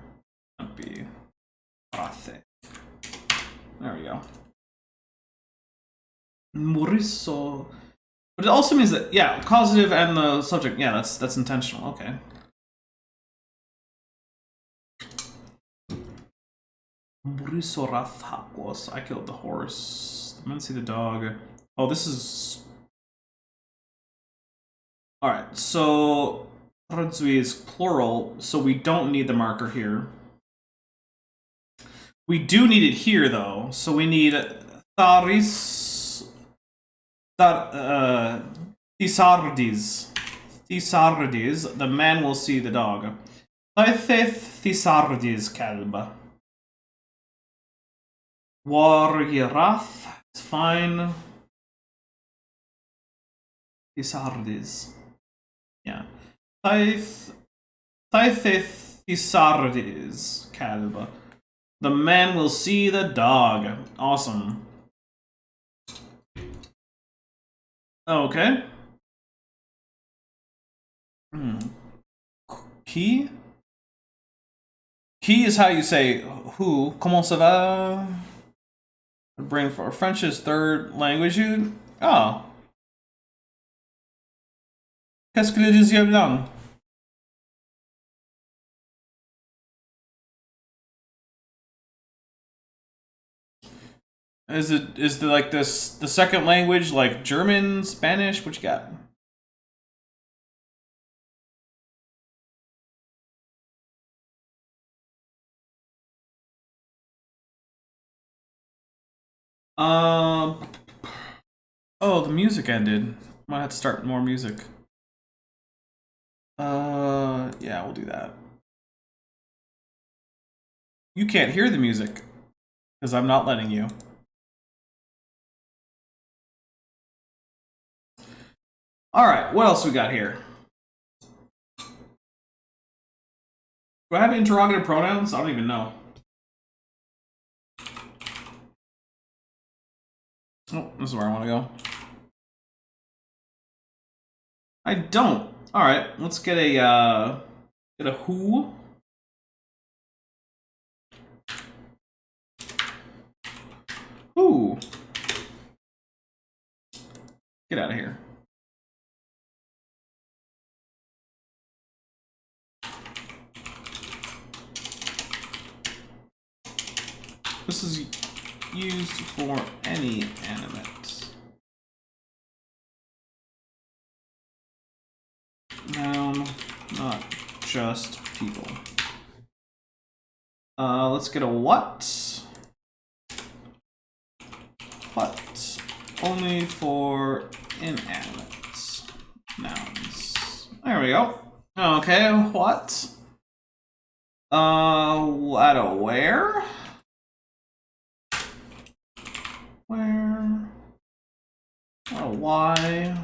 That'd be Rathe. There we go. Muriso. But it also means that, yeah, causative and the subject, yeah, that's intentional, okay. Murisorath hakos. I killed the horse. I'm gonna see the dog. Oh, this is... Alright, so Radzui is plural, so we don't need the marker here. We do need it here, though, so we need Tharis... Thisardis. Thisardis, the man will see the dog. Thaitheth Thisardis kalba. Wargirath, it's fine. Thisardis. Yeah. Thaitheth Thisardis kalba. The man will see the dog. Awesome. Okay. Key? Key is how you say who. Comment ça va? Brain for French is third language. Oh. Qu'est-ce que le deuxième langue? Is the like this the second language like German, Spanish? What you got? Oh, the music ended. Might have to start more music. Yeah, we'll do that. You can't hear the music because I'm not letting you. All right, what else we got here? Do I have interrogative pronouns? I don't even know. Oh, this is where I want to go. I don't. All right, let's get a Get a who. Who. Get out of here. This is used for any animate. Noun, not just people. Let's get a what. What? Only for inanimate nouns. There we go. Okay, what? At a where? Where? A why?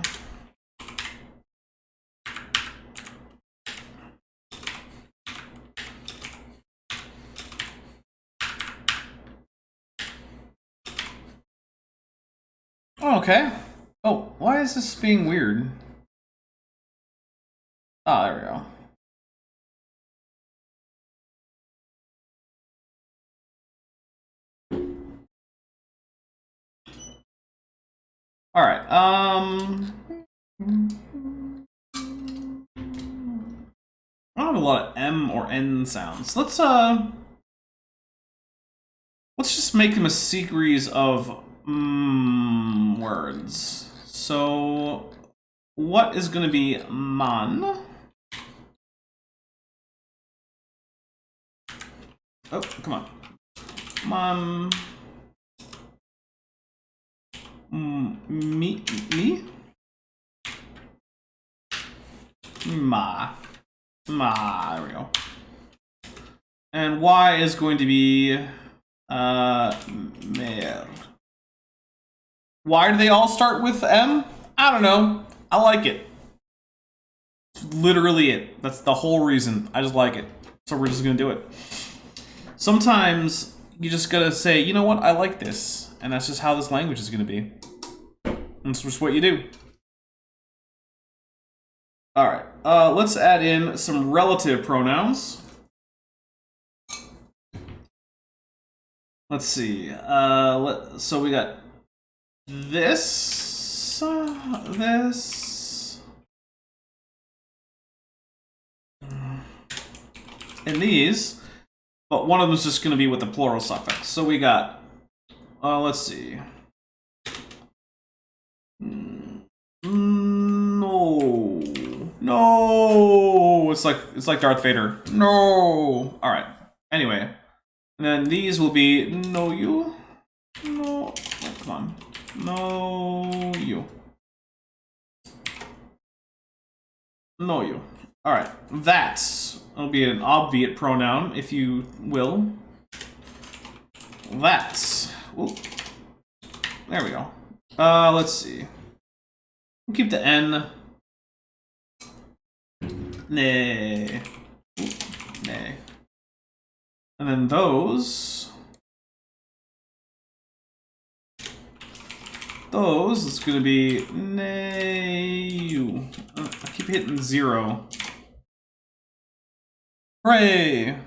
Okay. Oh, why is this being weird? Ah, there we go. All right. I don't have a lot of M or N sounds. Let's just make them a series of words. So, what is going to be man? Oh, come on. Man. Me? Ma. There we go. And Y is going to be male. Why do they all start with M? I don't know. I like it. It's literally it. That's the whole reason. I just like it. So we're just gonna do it. Sometimes you just gotta say, you know what, I like this. And that's just how this language is gonna be. That's just what you do. Alright, let's add in some relative pronouns. Let's see. So we got this, this, and these, but one of them is just going to be with the plural suffix. So we got, let's see. No, it's like Darth Vader. No. All right. Anyway, and then these will be no you, no. Oh, come on, no you, no you. All right, that'll be an obviate pronoun, if you will. That's. Ooh. There we go. Let's see. We'll keep the N. Nay. Ooh, nay. And then those. Those is going to be nay. I keep hitting 0. Hooray!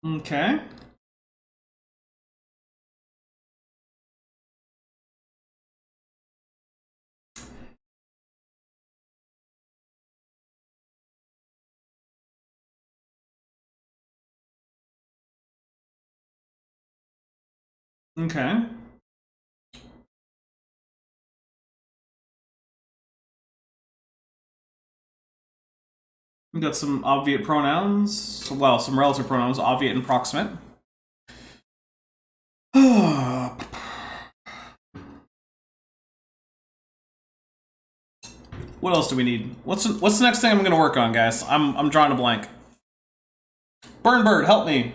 Okay. Okay. We got some obviate pronouns. Well, some relative pronouns, obviate and proximate. What else do we need? What's the next thing I'm gonna work on, guys? I'm drawing a blank. Burn Bird, help me.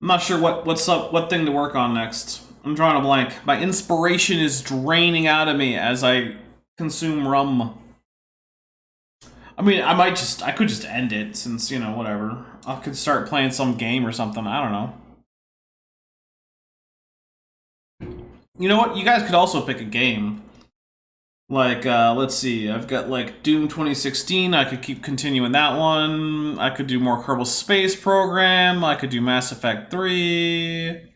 I'm not sure what thing to work on next. I'm drawing a blank. My inspiration is draining out of me as I consume rum. I mean, I could just end it since, you know, whatever. I could start playing some game or something. I don't know. You know what? You guys could also pick a game. Like, let's see. I've got, like, Doom 2016. I could keep continuing that one. I could do more Kerbal Space Program. I could do Mass Effect 3.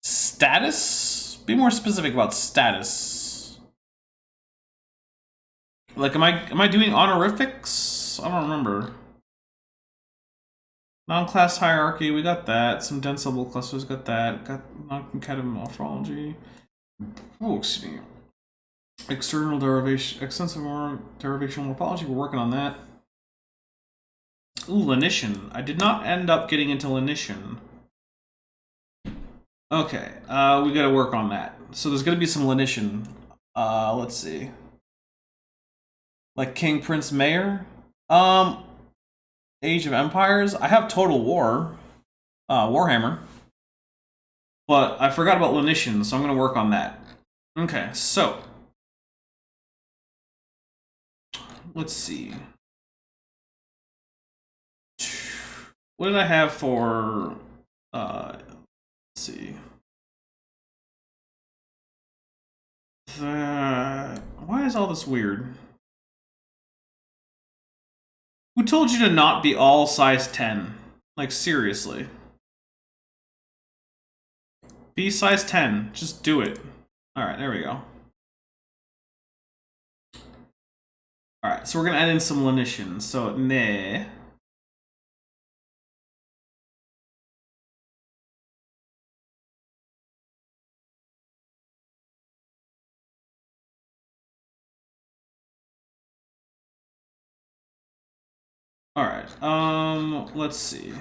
Status? Be more specific about status. Like, am I doing honorifics? I don't remember. Non-class hierarchy, we got that. Some dense level clusters, got that. Got non-concatenated morphology. Oh, excuse me. External derivation, extensive derivation morphology, we're working on that. Ooh, lenition. I did not end up getting into lenition. Okay, we gotta work on that. So there's gonna be some lenition. Let's see. Like King, Prince, Mayor? Age of Empires? I have Total War. Warhammer. But I forgot about lenition, so I'm gonna work on that. Okay, so. Let's see. What did I have for, let's see. Why is all this weird? Who told you to not be all size 10? Like, seriously. Be size 10. Just do it. Alright, there we go. Alright, so we're gonna add in some lenition. So, ne. Alright, let's see.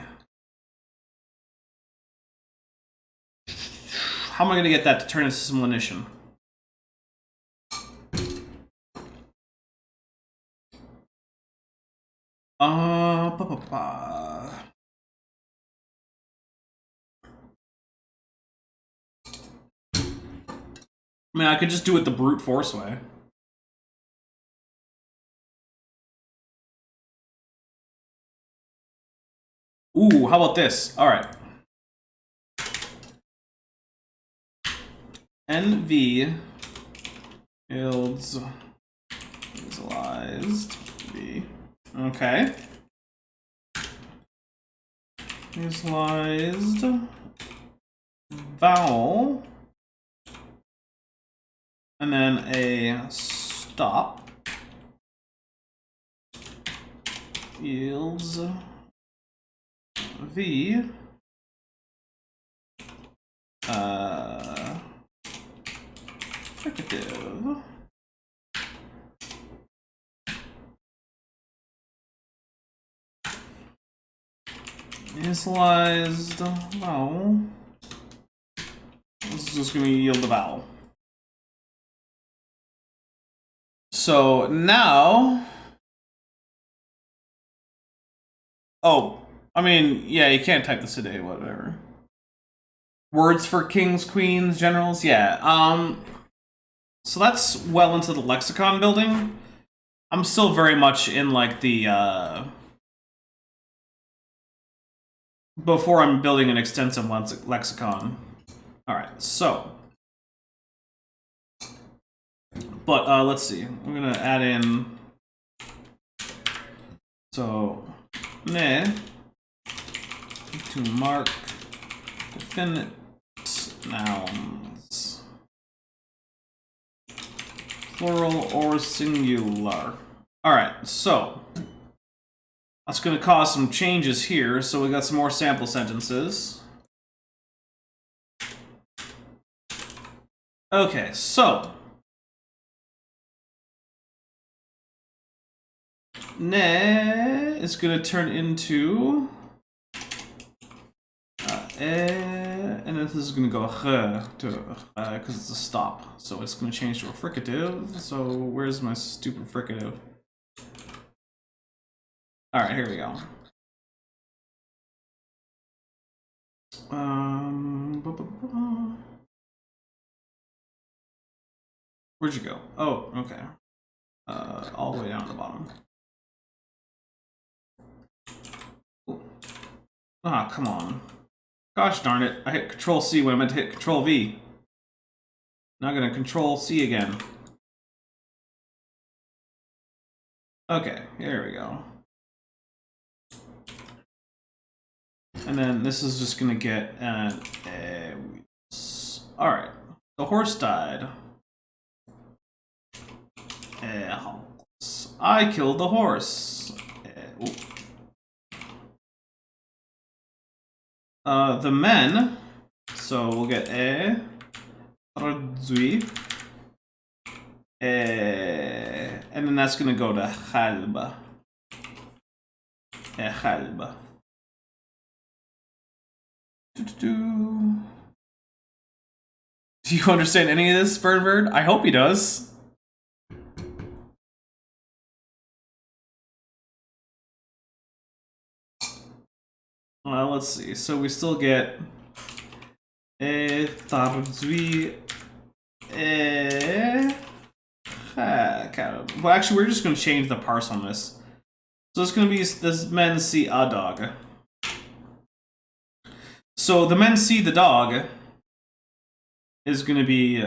How am I gonna get that to turn into some lenition? I mean, I could just do it the brute force way. Ooh, how about this? Alright. NV yields initialized V. Okay. Initialized vowel. And then a stop yields V. Fricative. Initialized vowel. This is just going to yield the vowel. So now, oh, I mean, yeah, you can't type this today, whatever. Words for kings, queens, generals, yeah. So that's well into the lexicon building. I'm still very much in like the before I'm building an extensive lexicon. All right, so. But let's see. I'm gonna add in. So, ne to mark definite nouns, plural or singular. All right, so that's gonna cause some changes here. So we got some more sample sentences. Okay, so. Ne is going to turn into and this is going to go to because it's a stop, so it's going to change to a fricative. So where's my stupid fricative? All right, here we go. Where'd you go? Oh, okay. All the way down to the bottom. Ah, come on. Gosh darn it. I hit Control C when I meant to hit Control V. Now I'm gonna Control C again. Okay, here we go. And then this is just gonna get an alright. The horse died. I killed the horse. The men. So we'll get Rdzui. And then that's gonna go to Halba. Halba. Do you understand any of this, Bird? I hope he does. Well, let's see. So we still get Tardui. Well, actually, we're just going to change the parse on this. So it's going to be this men see a dog. So the men see the dog is going to be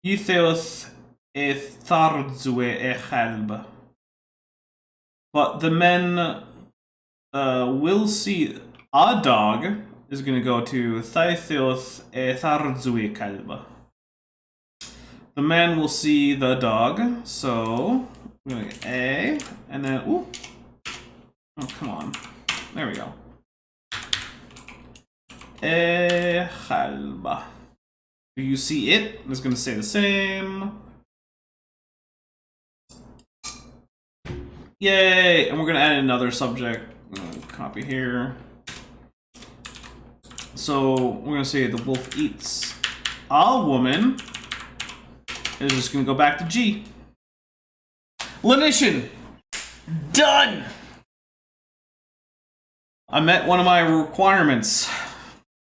Itheos Thardzue Echalb. But the men will see a dog is going to go to Thytheos Thardzue Kalba. The man will see the dog, so we're going to get A, and then, ooh, oh, come on. There we go. Halba. Do you see it? It's going to say the same. Yay! And we're going to add another subject. Copy here. So we're going to say the wolf eats a woman. It's just going to go back to G. Lenition! Done! I met one of my requirements.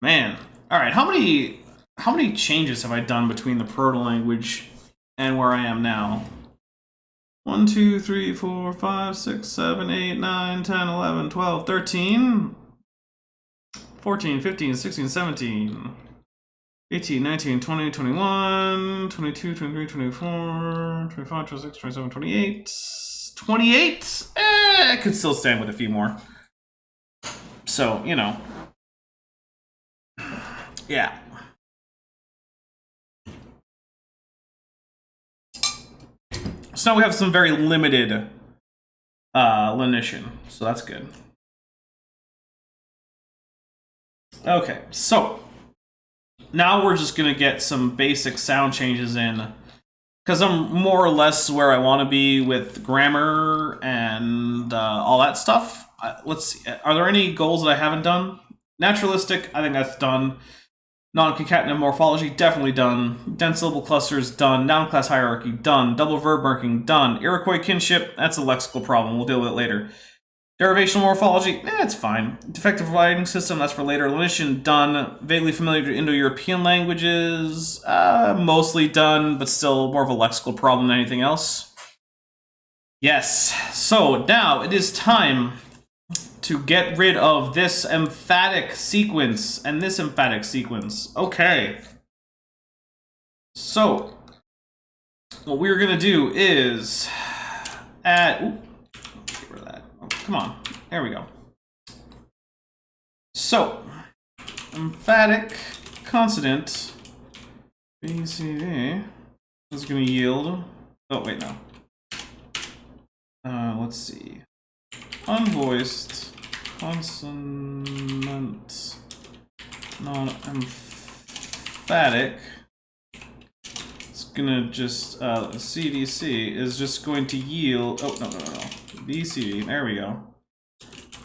Man. Alright, how many changes have I done between the proto language and where I am now? 1, 2, 3, 4, 5, 6, 7, 8, 9, 10, 11, 12, 13, 14, 15, 16, 17, 18, 19, 20, 21, 22, 23, 24, 25, 26, 27, 28. 28? I could still stand with a few more. So, you know. Yeah. So now we have some very limited lenition. So that's good. Okay, so now we're just going to get some basic sound changes in, because I'm more or less where I want to be with grammar and all that stuff. Let's see. Are there any goals that I haven't done? Naturalistic, I think that's done. Non-concatenative morphology, definitely done. Dense syllable clusters, done. Noun class hierarchy, done. Double verb marking, done. Iroquois kinship, that's a lexical problem. We'll deal with it later. Derivational morphology, it's fine. Defective writing system, that's for later. Lenition, done. Vaguely familiar to Indo-European languages, mostly done, but still more of a lexical problem than anything else. Yes, so now it is time to get rid of this emphatic sequence and this emphatic sequence. Okay. So, what we're going to do is add... Ooh, get rid of that. Oh, come on. There we go. So, emphatic consonant BCD is going to yield... Oh, wait, no. Let's see. Unvoiced consonant non-emphatic. It's gonna just CDC is just going to yield. Oh no. BCD. There we go.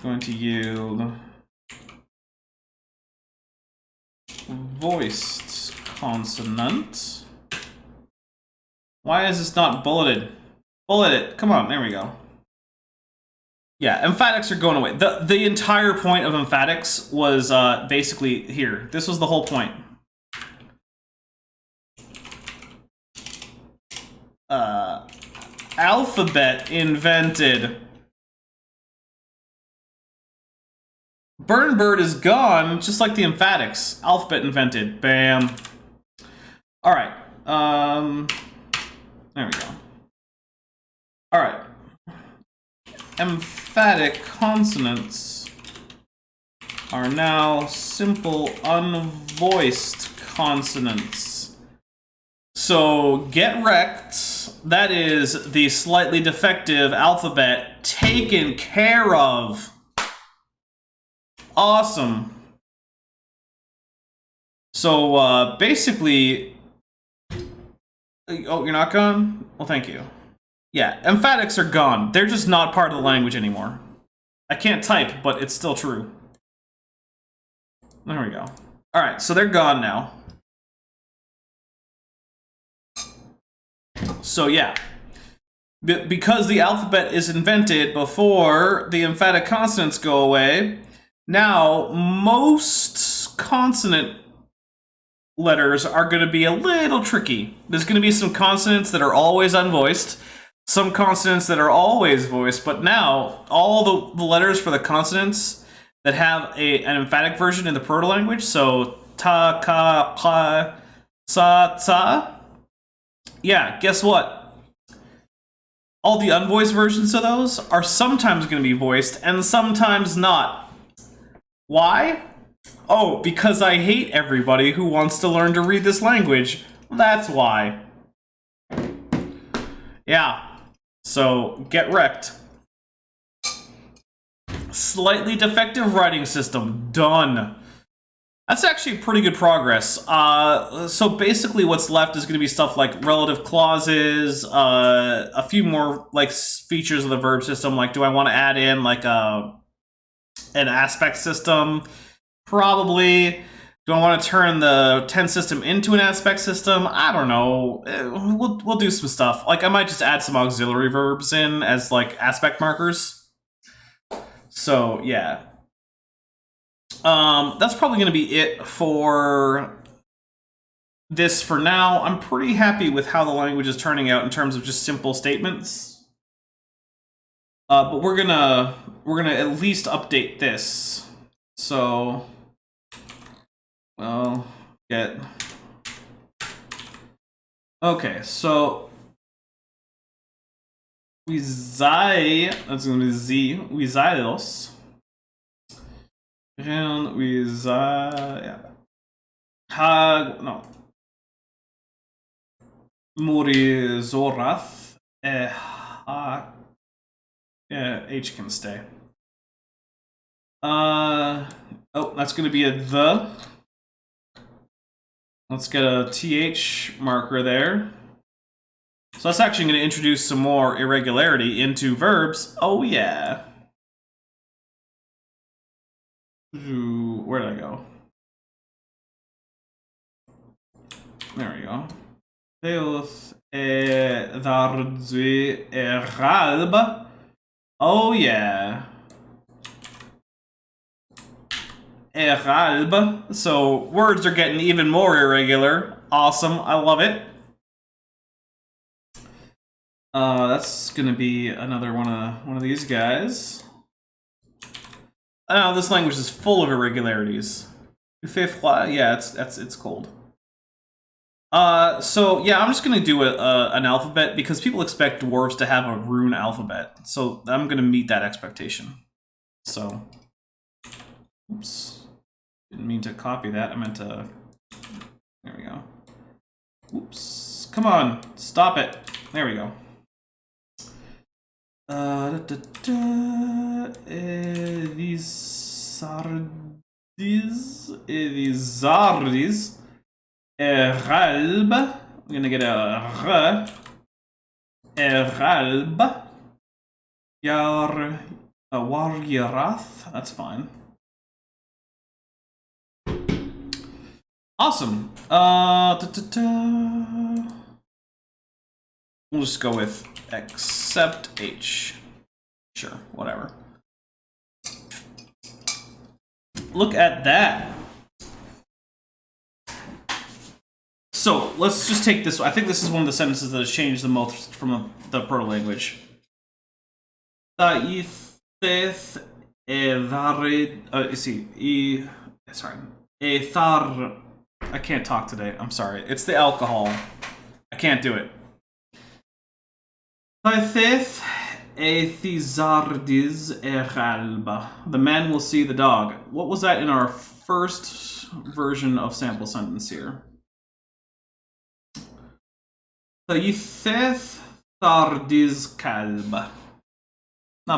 Going to yield voiced consonant. Why is this not bulleted? Bullet it. Come on. There we go. Yeah, emphatics are going away. The entire point of emphatics was basically here. This was the whole point. alphabet invented. Burn bird is gone, just like the emphatics. Alphabet invented. Bam. Alright. There we go. Alright. Emphatic consonants are now simple unvoiced consonants. So, get wrecked. That is the slightly defective alphabet taken care of. Awesome. So, basically... Oh, you're not gone? Well, thank you. Yeah, emphatics are gone. They're just not part of the language anymore. I can't type, but it's still true. There we go. Alright, so they're gone now. So yeah. Because the alphabet is invented before the emphatic consonants go away, now most consonant letters are going to be a little tricky. There's going to be some consonants that are always unvoiced, some consonants that are always voiced, but now all the letters for the consonants that have an emphatic version in the proto-language, so ta, ka, pa, sa, tsa, yeah, guess what? All the unvoiced versions of those are sometimes going to be voiced and sometimes not. Why? Oh, because I hate everybody who wants to learn to read this language. That's why. Yeah. So, get wrecked. Slightly defective writing system. Done. That's actually pretty good progress. So basically what's left is going to be stuff like relative clauses, a few more like features of the verb system, like do I want to add in like an aspect system? Probably. Do I want to turn the tense system into an aspect system? I don't know. We'll do some stuff. Like I might just add some auxiliary verbs in as like aspect markers. So yeah. That's probably going to be it for this for now. I'm pretty happy with how the language is turning out in terms of just simple statements. But we're gonna at least update this. So, well, okay. So that's gonna be Z. Wizados. And yeah. No. Murizorath. Yeah, H can stay. Oh, that's gonna be a the. Let's get a TH marker there. So that's actually gonna introduce some more irregularity into verbs. Oh yeah. Where did I go? There we go. Theos Dardui Eralb. Oh yeah. Eralb. So words are getting even more irregular. Awesome. I love it. That's gonna be another one of these guys. Oh, this language is full of irregularities. Yeah, it's cold. So yeah, I'm just gonna do an alphabet because people expect dwarves to have a rune alphabet. So I'm gonna meet that expectation. So, oops, didn't mean to copy that. I meant to. There we go. Oops, come on, stop it. There we go. These zardis. Eralb. I'm gonna get a R. Eralb. Wargirath. That's fine. Awesome. We'll just go with except H. Sure, whatever. Look at that. So let's just take this. I think this is one of the sentences that has changed the most from the proto-language. I can't talk today. I'm sorry. It's the alcohol. I can't do it. The man will see the dog. What was that in our first version of sample sentence here? Not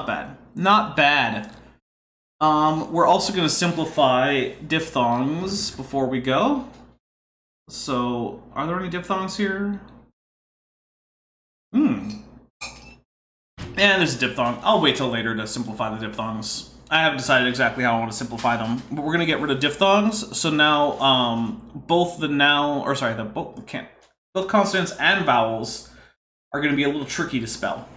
bad. Not bad. We're also going to simplify diphthongs before we go. So, are there any diphthongs here? And there's a diphthong. I'll wait till later to simplify the diphthongs. I haven't decided exactly how I want to simplify them, but we're going to get rid of diphthongs. So now, both consonants and vowels are going to be a little tricky to spell.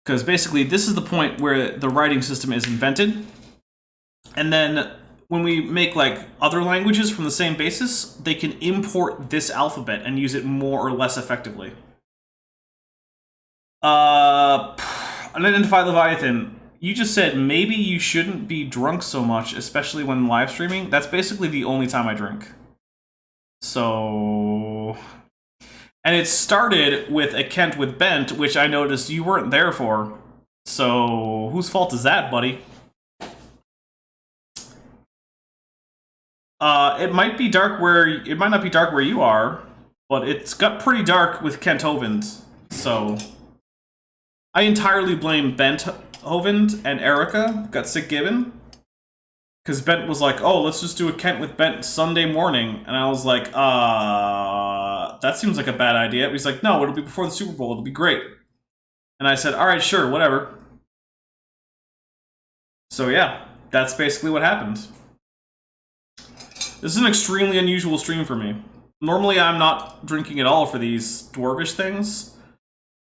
Because basically, this is the point where the writing system is invented. And then when we make like other languages from the same basis, they can import this alphabet and use it more or less effectively. Unidentified Leviathan, you just said maybe you shouldn't be drunk so much, especially when live streaming. That's basically the only time I drink. So... And it started with a Kent with Bent, which I noticed you weren't there for. So, whose fault is that, buddy? It might be dark where... It might not be dark where you are, but it's got pretty dark with Kent Hovind. So... I entirely blame Bent Hovind and Erica got sick given. Because Bent was like, oh, let's just do a Kent with Bent Sunday morning. And I was like, that seems like a bad idea. He's like, no, it'll be before the Super Bowl. It'll be great. And I said, all right, sure, whatever. So yeah, that's basically what happened. This is an extremely unusual stream for me. Normally, I'm not drinking at all for these Dwarvish things.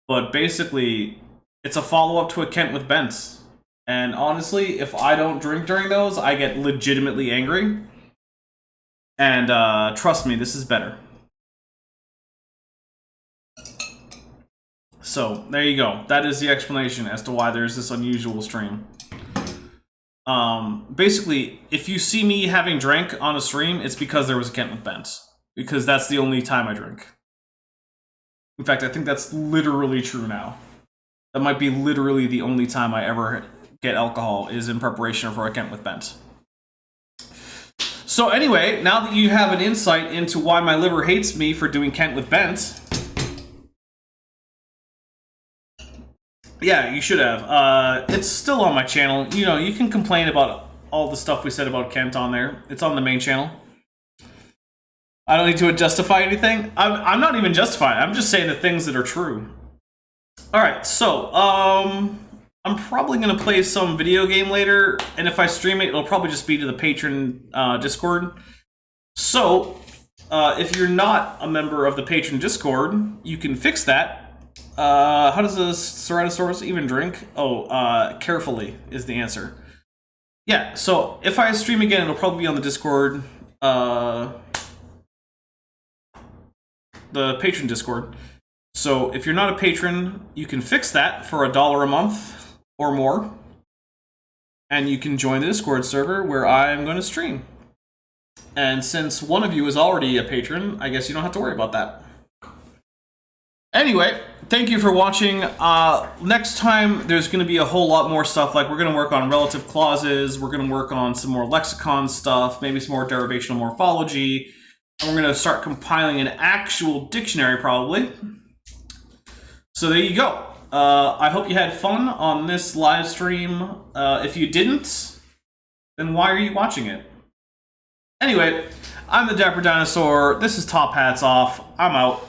But basically, it's a follow-up to a Kent with Bent. And honestly, if I don't drink during those, I get legitimately angry. And trust me, this is better. So, there you go. That is the explanation as to why there's this unusual stream. Basically, if you see me having drank on a stream, it's because there was a Kent with Bent. Because that's the only time I drink. In fact, I think that's literally true now. That might be literally the only time I ever get alcohol is in preparation for a Kent with Bent. So anyway, now that you have an insight into why my liver hates me for doing Kent with Bent... Yeah, you should have. It's still on my channel. You know, you can complain about all the stuff we said about Kent on there. It's on the main channel. I don't need to justify anything. I'm not even justifying. I'm just saying the things that are true. Alright, so, I'm probably going to play some video game later, and if I stream it, it'll probably just be to the Patreon Discord. So, if you're not a member of the Patreon Discord, you can fix that. How does a Ceratosaurus even drink? Oh, carefully is the answer. Yeah, so if I stream again, it'll probably be on the Discord, the Patreon Discord. So if you're not a patron, you can fix that for $1 a month or more. And you can join the Discord server where I'm going to stream. And since one of you is already a patron, I guess you don't have to worry about that. Anyway, thank you for watching. Next time, there's going to be a whole lot more stuff. Like, we're going to work on relative clauses. We're going to work on some more lexicon stuff. Maybe some more derivational morphology. And we're going to start compiling an actual dictionary, probably. So there you go. I hope you had fun on this live stream. If you didn't, then why are you watching it? Anyway, I'm the Dapper Dinosaur. This is Top Hats Off. I'm out.